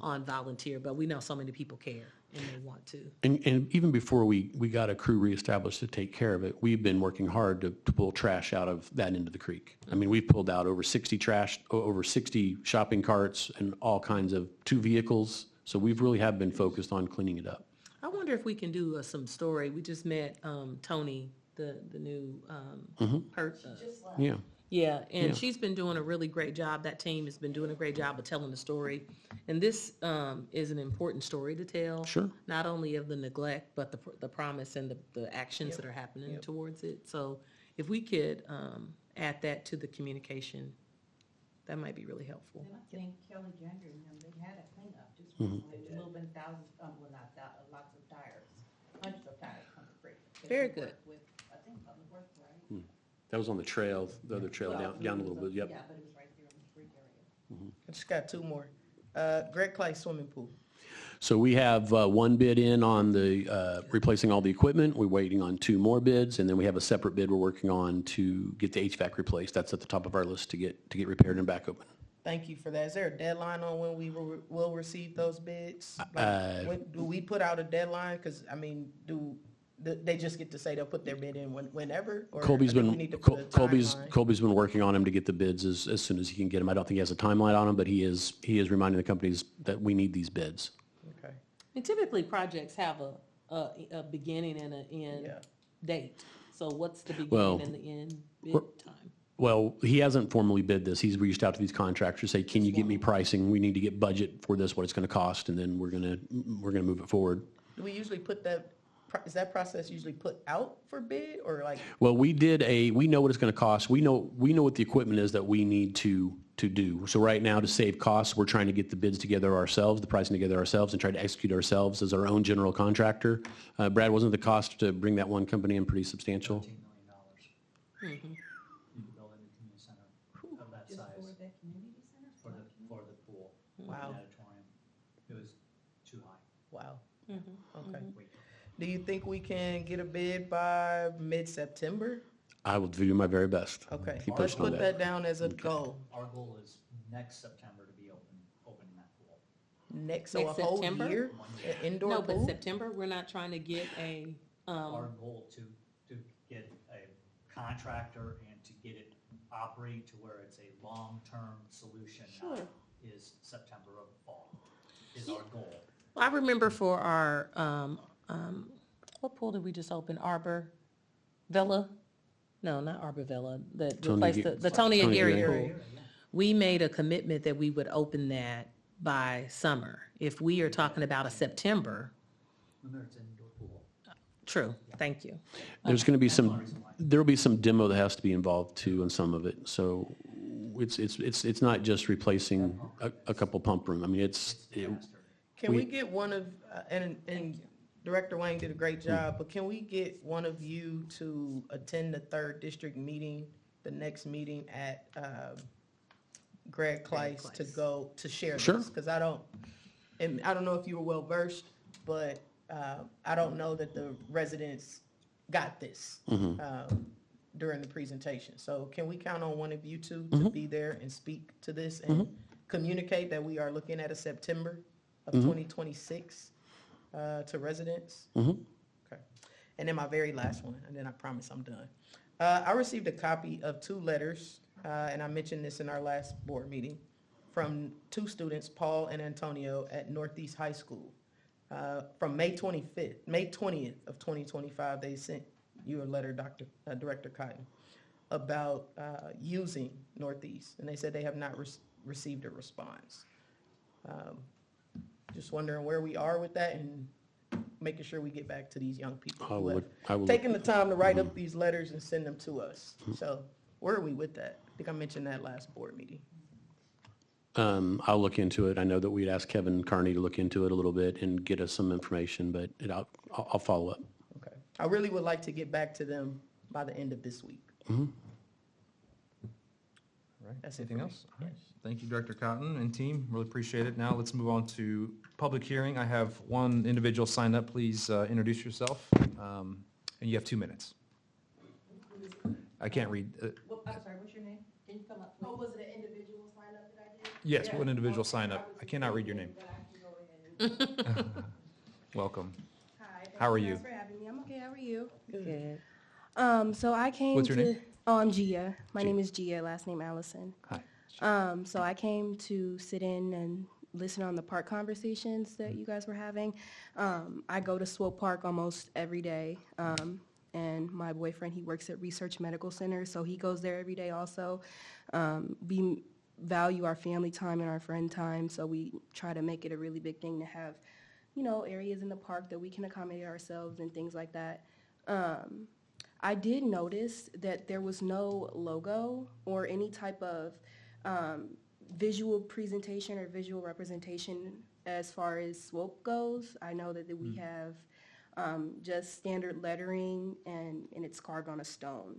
on volunteer, but we know so many people care and they want to. And even before we got a crew reestablished to take care of it, we've been working hard to pull trash out of that end of the creek. I mean, we've pulled out over 60 shopping carts and all kinds of 2 vehicles. So we've really have been focused on cleaning it up. I wonder if we can do some story. We just met Tony, the new Just left. Yeah. Yeah, and Yeah. she's been doing a really great job. That team has been doing a great job of telling the story. And this is an important story to tell. Sure. Not only of the neglect, but the promise and the actions that are happening towards it. So if we could add that to the communication, that might be really helpful. And I think Kelly Jagger and them, they had a cleanup, just recently, moving thousands, well, not thousands, lots of tires, hundreds of tires from the creek. Very They good. work With, I think, Public Works, right? That was on the trail, the other trail down a little bit, yep. Yeah, but it was right there in the creek area. I just got 2 more. Greg Clay Swimming Pool. So we have 1 bid in on the replacing all the equipment. We're waiting on 2 more bids, and then we have a separate bid we're working on to get the HVAC replaced. That's at the top of our list to get repaired and back open. Thank you for that. Is there a deadline on when we will receive those bids? Like, do we put out a deadline? Because, I mean, do they just get to say they'll put their bid in whenever? Or Colby's I think we been, need to put a timeline? Colby's been working on him to get the bids as soon as he can get them. I don't think he has a timeline on them, but he is reminding the companies that we need these bids. Okay. And typically, projects have a beginning and an end Yeah. date. So what's the Well, beginning and the end bid we're- time? Well, he hasn't formally bid this. He's reached out to these contractors, say, can you get me pricing? We need to get budget for this, what it's gonna cost, and then we're gonna move it forward. Do we usually put that, is that process usually put out for bid or like? Well, we know what it's gonna cost. We know what the equipment is that we need to do. So right now, to save costs, we're trying to get the bids together ourselves, the pricing together ourselves, and try to execute ourselves as our own general contractor. Brad, wasn't the cost to bring that one company in pretty substantial? $13 million. You could build a new community center of that Just size for the community center? for the pool, the Wow. auditorium. It was too high. Wow. Mm-hmm. Okay. Way too high. Do you think we can get a bid by mid-September? I will do my very best. Okay, Keep let's pushing on put that down as a goal. Our goal is next September to be opening that pool. Next, so a Next whole September? year? An indoor No, but pool? September, we're not trying to get a, Our goal to get a contractor and to get it operating to where it's a long-term solution now Sure. is September of the fall, is our goal. I remember for our, what pool did we just open? Arbor Villa? No, not Arbor Villa, that Tony replaced Gu- the Tony Tony Aguirre Aguirre. pool. We made a commitment that we would open that by summer. If we are talking about a September, Remember, it's an indoor pool. true, thank you. There's gonna be That's one some, reason why. there'll be some demo that has to be involved too in some of it. So it's not just replacing a couple pump room. I mean, Can we get one of, and Director Wayne did a great job, but can we get one of you to attend the 3rd District meeting, the next meeting at Greg Clay's to go, to share this? Sure. Because I don't know if you were well versed, but I don't know that the residents got this during the presentation. So can we count on one of you two to be there and speak to this and communicate that we are looking at a September of 2026 to residents? Okay. And then my very last one, and then I promise I'm done. I received a copy of 2 letters, and I mentioned this in our last board meeting, from 2 students, Paul and Antonio, at Northeast High School. From May 20th of 2025, they sent you a letter, Director Cotton, about using Northeast, and they said they have not received a response. Just wondering where we are with that and making sure we get back to these young people I who will have look- taken the time to write up these letters and send them to us. So where are we with that? I think I mentioned that last board meeting. I'll look into it. I know that we'd asked Kevin Carney to look into it a little bit and get us some information, but I'll follow up. Okay. I really would like to get back to them by the end of this week. All right, That's it anything for me. else? All right. Thank you, Director Cotton and team, really appreciate it. Now let's move on to public hearing. I have one individual signed up. Please introduce yourself, and you have 2 minutes. I can't read. Well, I'm sorry, what's your name? Can you come up, Oh, please? was it an individual sign up that I did? Yes, Yeah. one individual sign up. I cannot read your name. But I can go ahead and. Welcome. Hi. thank How are guys you? for having me. I'm okay. How are you? Good. So I came What's your to. name? Oh, I'm Gia. My Gia. name is Gia. Last name Allison. Hi. So I came to sit in and listen on the park conversations that you guys were having. I go to Swope Park almost every day. And my boyfriend, he works at Research Medical Center, so he goes there every day also. We value our family time and our friend time, so we try to make it a really big thing to have, areas in the park that we can accommodate ourselves and things like that. I did notice that there was no logo or any type of visual presentation or visual representation as far as Swope goes. I know that we have just standard lettering and it's carved on a stone.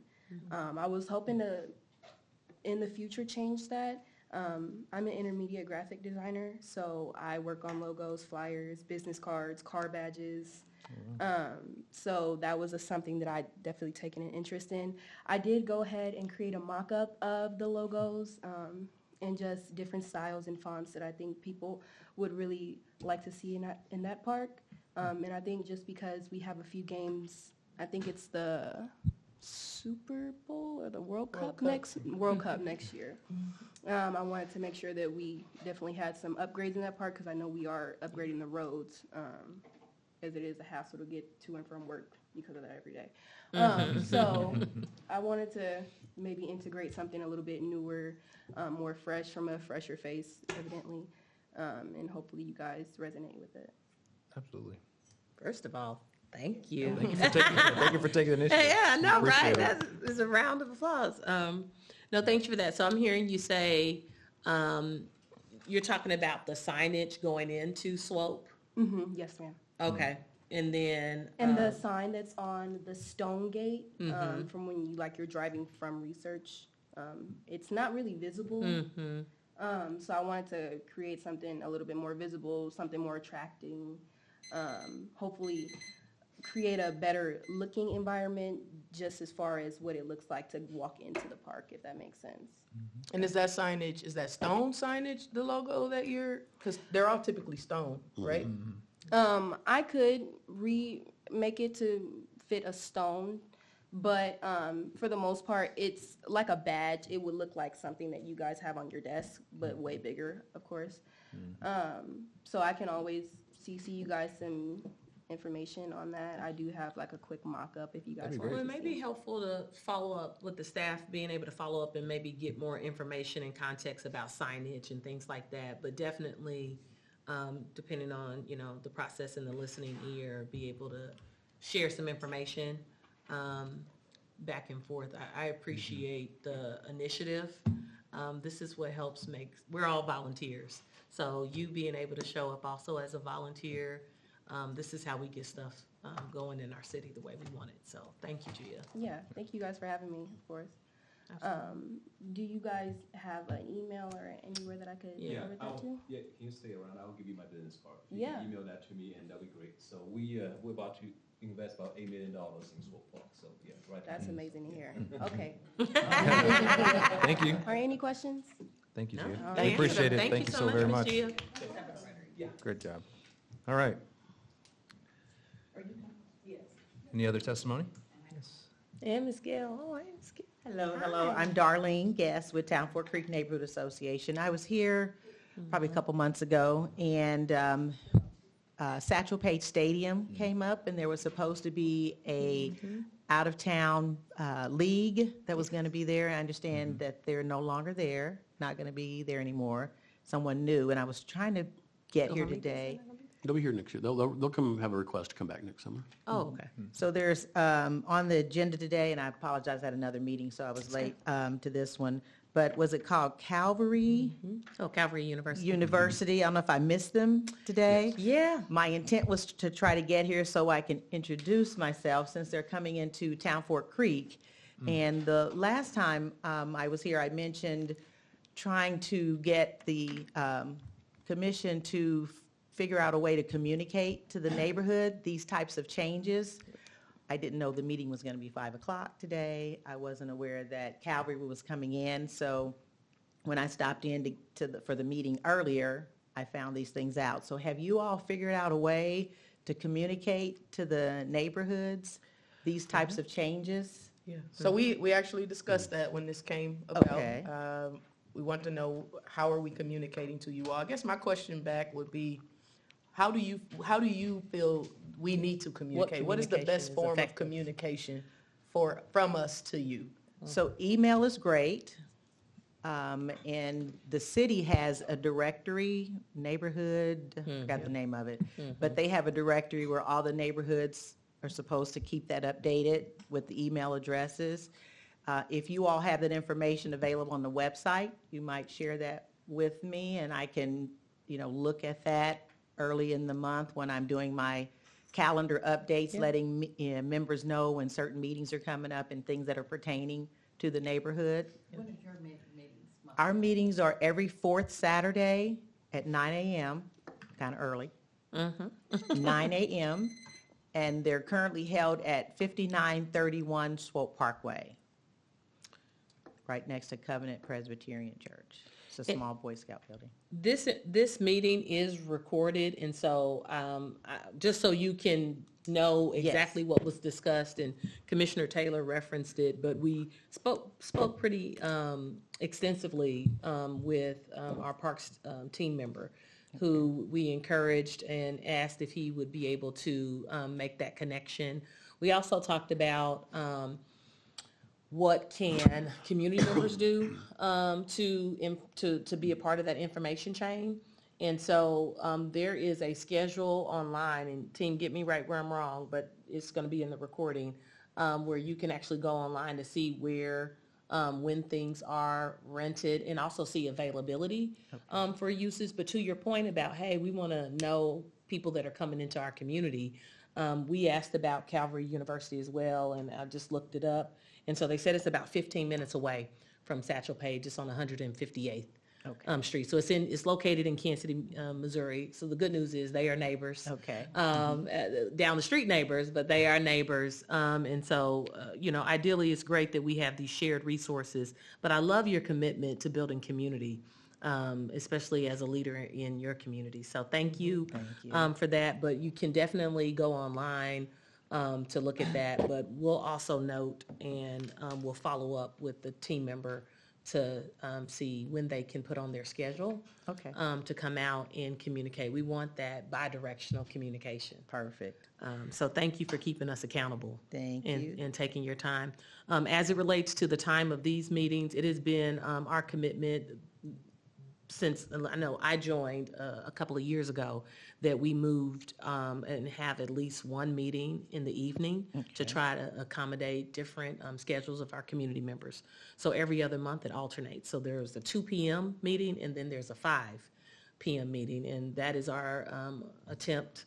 I was hoping to, in the future, change that. I'm an intermediate graphic designer, so I work on logos, flyers, business cards, car badges. So that was something that I definitely taken an interest in. I did go ahead and create a mock-up of the logos and just different styles and fonts that I think people would really like to see in that park. And I think just because we have a few games, I think it's the Super Bowl or the World Cup next year. I wanted to make sure that we definitely had some upgrades in that park because I know we are upgrading the roads, as it is a hassle to get to and from work because of that every day. So I wanted to maybe integrate something a little bit newer, more fresh from a fresher face, evidently, and hopefully you guys resonate with it. Absolutely. First of all, thank you. Thank you for taking the initiative. Yeah, I know, right? Appreciate it. That's a round of applause. No, thank you for that. So I'm hearing you say you're talking about the signage going into Swope. Yes, ma'am. Okay, and then And the sign that's on the stone gate, from when you're driving from Research, it's not really visible. So I wanted to create something a little bit more visible, something more attracting, hopefully create a better looking environment just as far as what it looks like to walk into the park, if that makes sense. And is that stone signage, the logo that because they're all typically stone, right? I could make it to fit a stone, but for the most part, it's like a badge. It would look like something that you guys have on your desk, but way bigger, of course. So I can always CC you guys some information on that. I do have like a quick mock-up if you guys want well, to it may see. be helpful to follow up with the staff, being able to follow up and maybe get more information and context about signage and things like that. But definitely, depending on, the process and the listening ear, be able to share some information back and forth. I appreciate the initiative. This is what helps we're all volunteers. So you being able to show up also as a volunteer, this is how we get stuff going in our city the way we want it. So thank you, Gia. Yeah, thank you guys for having me, of course. Do you guys have an email or anywhere that I could forward that to? Yeah, can you stay around? I'll give you my business card. Yeah. You can email that to me, and that'll be great. So we're about to invest about $8 million in Swope Park. So yeah, right. That's amazing to hear. Okay. Thank you. Are any questions? Thank you, Gia. All We right. appreciate it. Thank you so much, very Ms. much. Gia. Great job. All right. Any other testimony? And Ms. Gail. Oh, hey, Ms. Gail. Hello. I'm Darlene Guest with Town Fork Creek Neighborhood Association. I was here probably a couple months ago, and Satchel Paige Stadium came up, and there was supposed to be a out-of-town league that was going to be there. I understand that they're no longer there, not going to be there anymore. Someone new, and I was trying to get here today. They'll be here next year. They'll come have a request to come back next summer. Oh, okay. So there's, on the agenda today, and I apologize, I had another meeting, so I was late to this one, but was it called Calvary Oh, Calvary University. University? I don't know if I missed them today. Yeah. My intent was to try to get here so I can introduce myself since they're coming into Town Fork Creek. And the last time I was here, I mentioned trying to get the commission to figure out a way to communicate to the neighborhood these types of changes. I didn't know the meeting was going to be 5 o'clock today. I wasn't aware that Calvary was coming in, so when I stopped in for the meeting earlier, I found these things out. So have you all figured out a way to communicate to the neighborhoods these types of changes? Yeah, so we actually discussed that when this came about. Okay. We want to know, how are we communicating to you all? I guess my question back would be, how do you feel we need to communicate? What is the communication best is form of effective? communication from us to you? So email is great. And the city has a directory, neighborhood, I forgot the name of it, but they have a directory where all the neighborhoods are supposed to keep that updated with the email addresses. If you all have that information available on the website, you might share that with me, and I can, look at that early in the month when I'm doing my calendar updates, letting members know when certain meetings are coming up and things that are pertaining to the neighborhood. When is your meetings? Our meetings are every fourth Saturday at 9 a.m., kind of early. 9 a.m., and they're currently held at 5931 Swope Parkway, right next to Covenant Presbyterian Church. It's a small Boy Scout building. This meeting is recorded, and so, just so you can know exactly what was discussed, and Commissioner Taylor referenced it, but we spoke pretty extensively with our Parks team member, who we encouraged and asked if he would be able to make that connection. We also talked about what can community members do to be a part of that information chain. And so there is a schedule online, and team, get me right where I'm wrong, but it's going to be in the recording, where you can actually go online to see where, when things are rented, and also see availability for uses. But to your point about, hey, we want to know people that are coming into our community, we asked about Calvary University as well, and I just looked it up. And so they said it's about 15 minutes away from Satchel Paige. It's on 158th Street. So it's located in Kansas City, Missouri. So the good news is they are neighbors. Okay. Down the street neighbors, but they are neighbors. And so, ideally it's great that we have these shared resources. But I love your commitment to building community, especially as a leader in your community. So thank you, for that. But you can definitely go online to look at that. But we'll also note, and we'll follow up with the team member to see when they can put on their schedule to come out and communicate. We want that bi-directional communication. Perfect. So thank you for keeping us accountable. Thank you. And taking your time. As it relates to the time of these meetings, it has been our commitment since, I know I joined a couple of years ago, that we moved and have at least one meeting in the evening to try to accommodate different schedules of our community members. So every other month it alternates. So there's a 2 p.m. meeting, and then there's a 5 p.m. meeting, and that is our attempt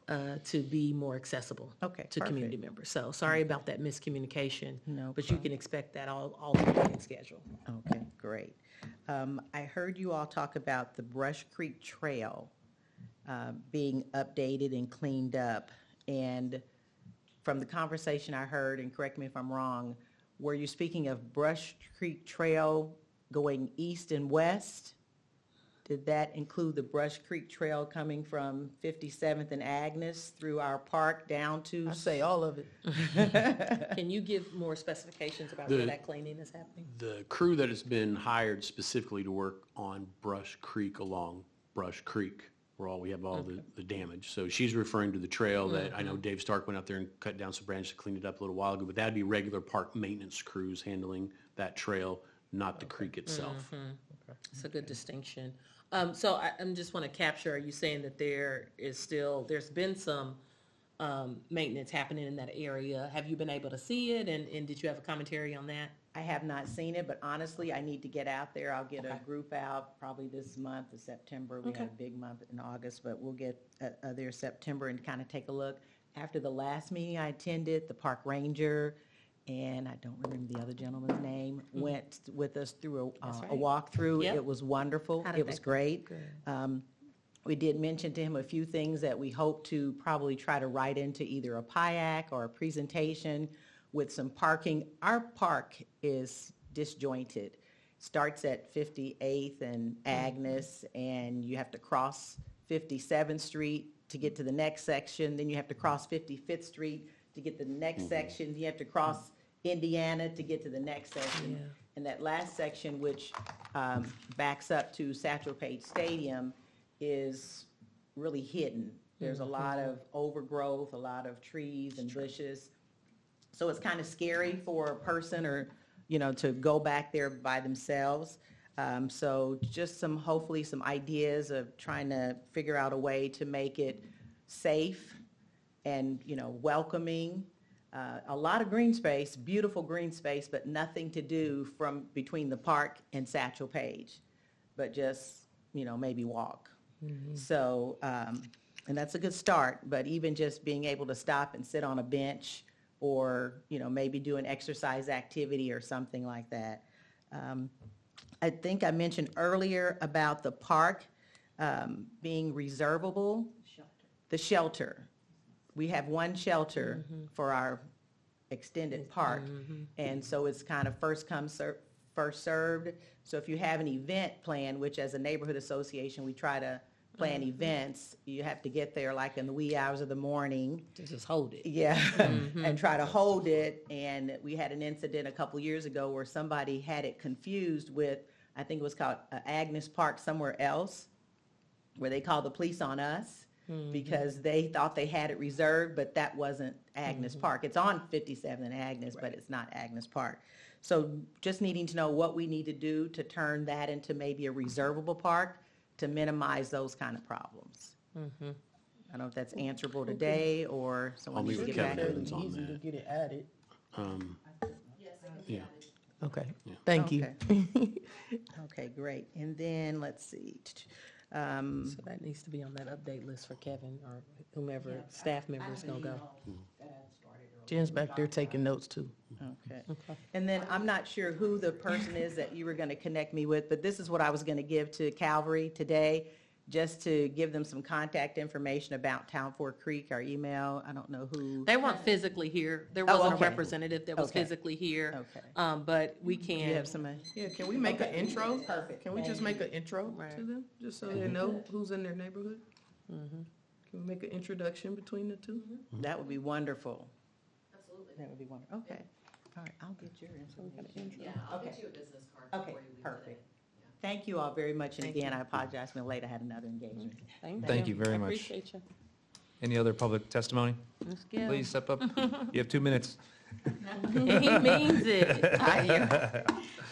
to be more accessible to community members. So sorry about that miscommunication, but you can expect that all the meeting schedule. Okay, great. I heard you all talk about the Brush Creek Trail being updated and cleaned up. And from the conversation I heard, and correct me if I'm wrong, were you speaking of Brush Creek Trail going east and west? Did that include the Brush Creek Trail coming from 57th and Agnes through our park down to? I say all of it. Can you give more specifications about where that cleaning is happening? The crew that has been hired specifically to work on Brush Creek along Brush Creek, where we have all the damage. So she's referring to the trail that I know Dave Stark went out there and cut down some branches to clean it up a little while ago, but that'd be regular park maintenance crews handling that trail, not the creek itself. It's a good distinction. So I just want to capture, are you saying that there's been some maintenance happening in that area? Have you been able to see it, and did you have a commentary on that? I have not seen it, but honestly, I need to get out there. I'll get a group out probably this month of September. We had a big month in August, but we'll get there September and kind of take a look. After the last meeting I attended, the park ranger, and I don't remember the other gentleman's name, went with us through a walkthrough. Yep. It was wonderful. How did It was that go? great. Good. We did mention to him a few things that we hope to probably try to write into either a PIAC or a presentation with some parking. Our park is disjointed. Starts at 58th and Agnes, and you have to cross 57th Street to get to the next section. Then you have to cross 55th Street to get to the next section. You have to cross Indiana to get to the next section. Yeah. And that last section, which backs up to Satchel Paige Stadium, is really hidden. There's a lot of overgrowth, a lot of trees and bushes. So it's kind of scary for a person or, to go back there by themselves. So just hopefully some ideas of trying to figure out a way to make it safe and, welcoming. A lot of green space, beautiful green space, but nothing to do between the park and Satchel Paige, but just, maybe walk. So, and that's a good start, but even just being able to stop and sit on a bench or, maybe do an exercise activity or something like that. I think I mentioned earlier about the park being reservable. The shelter. We have one shelter for our extended park, and so it's kind of first come, first served. So if you have an event planned, which as a neighborhood association, we try to plan events, you have to get there like in the wee hours of the morning. To just hold it. Yeah, and try to hold it. And we had an incident a couple years ago where somebody had it confused with, I think it was called Agnes Park somewhere else, where they called the police on us because they thought they had it reserved, but that wasn't Agnes Park. It's on 57 and Agnes, but it's not Agnes Park. So just needing to know what we need to do to turn that into maybe a reservable park to minimize those kind of problems. I don't know if that's answerable today or someone I'll needs to meet get with back. Kevin Evans on Easy to that. get it added. Yeah. Okay, thank you. Okay, great. And then, let's see. So that needs to be on that update list for Kevin or whomever staff member is gonna go. Jen's back there taking notes too. Okay. And then I'm not sure who the person is that you were going to connect me with, but this is what I was going to give to Calvary today, just to give them some contact information about Town Fork Creek, our email. I don't know who. They weren't physically here. There Oh, wasn't a okay. representative that was Okay. physically here. Okay. But we Do you can. have somebody? Yeah, can we make an intro? Perfect. Can we just make an intro Right. to them, just so they know who's in their neighborhood? Can we make an introduction between the two? That would be wonderful. Absolutely. That would be wonderful. Okay. All right, I'll get your information. Yeah, I'll Okay. get you a business card Okay, before you leave perfect. today. Thank you all very much. And Thank again, you. I apologize for being late. I had another engagement. Thank you very I much. appreciate you. Any other public testimony? Ms. Gill. Please step up. You have 2 minutes. He means it.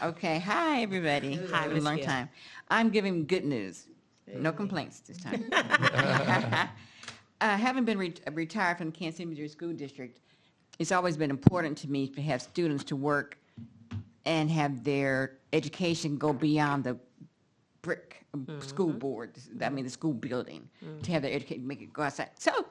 Okay, hi, everybody. Hi, Been a Ms. long Gill. time. I'm giving good news. No complaints this time. Having been retired from the Kansas City, Missouri School District, it's always been important to me to have students to work and have their education go beyond the brick school board, I mean, the school building, to have their education, make it go outside. So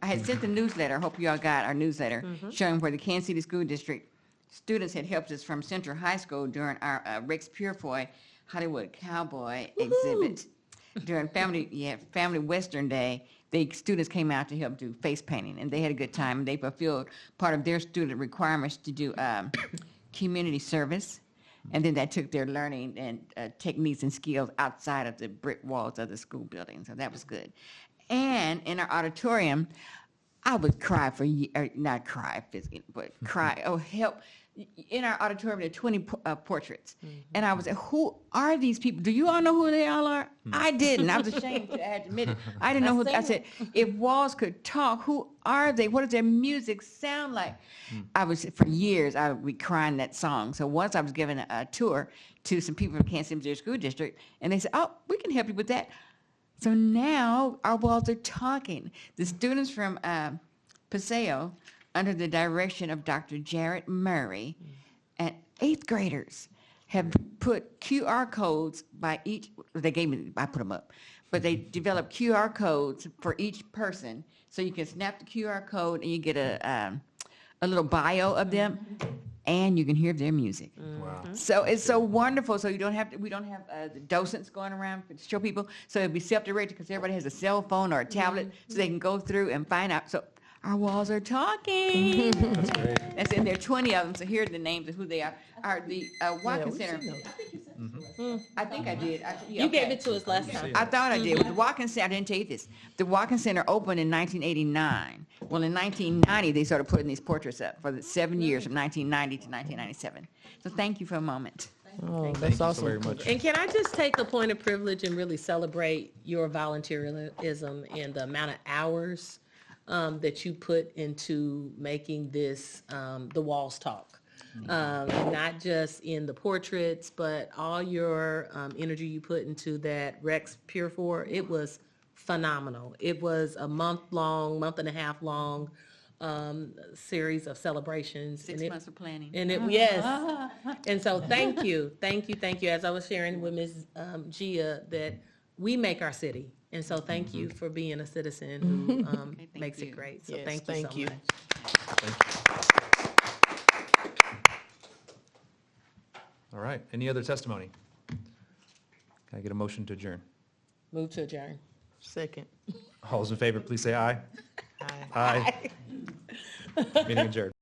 I had sent the newsletter, I hope you all got our newsletter, showing where the Kansas City School District students had helped us from Central High School during our Rex Purefoy Hollywood Cowboy exhibit. During Family Western Day, the students came out to help do face painting, and they had a good time. And they fulfilled part of their student requirements to do community service, and then that took their learning and techniques and skills outside of the brick walls of the school building. So that was good. And in our auditorium, I would cry for not cry physically, but cry. Oh, help! In our auditorium, there are 20 portraits, and I was like, "Who are these people? Do you all know who they all are?" I didn't. I was ashamed to admit it. I didn't know who. I said, "If walls could talk, who are they? What does their music sound like?" I was for years. I would be crying that song. So once I was given a tour to some people from Kansas City, Missouri School District, and they said, "Oh, we can help you with that." So now our walls are talking. The students from Paseo, under the direction of Dr. Jarrett Murray, and 8th graders have put QR codes by each, they gave me, I put them up, but they developed QR codes for each person. So you can snap the QR code and you get a little bio of them, and you can hear their music. Wow. So it's so wonderful. So you don't have to, we don't have the docents going around to show people. So it'll be self-directed because everybody has a cell phone or a tablet, so they can go through and find out. So our walls are talking. That's great. That's in there, 20 of them. So here are the names of who they are. The Watkins Center. I think I did. You gave it to us last time. I thought I did. With the Watkins Center, I didn't tell you this. The Watkins Center opened in 1989. Well, in 1990, they started putting these portraits up for the 7 years, from 1990 to 1997. So thank you for a moment. Oh, Thank that's you awesome. so very much. And can I just take the point of privilege and really celebrate your volunteerism and the amount of hours that you put into making this, the walls talk? And not just in the portraits, but all your energy you put into that Rex Pure 4. It was phenomenal. It was a month and a half long series of celebrations. 6 months of planning. And it, yes. And so thank you. As I was sharing with Ms. Gia, that we make our city. And so thank you for being a citizen who makes it great. So Yes, thank you thank so you. much. Thank you. All right, any other testimony? Can I get a motion to adjourn? Move to adjourn. Second. All those in favor, please say aye. Aye. Aye. Meeting adjourned.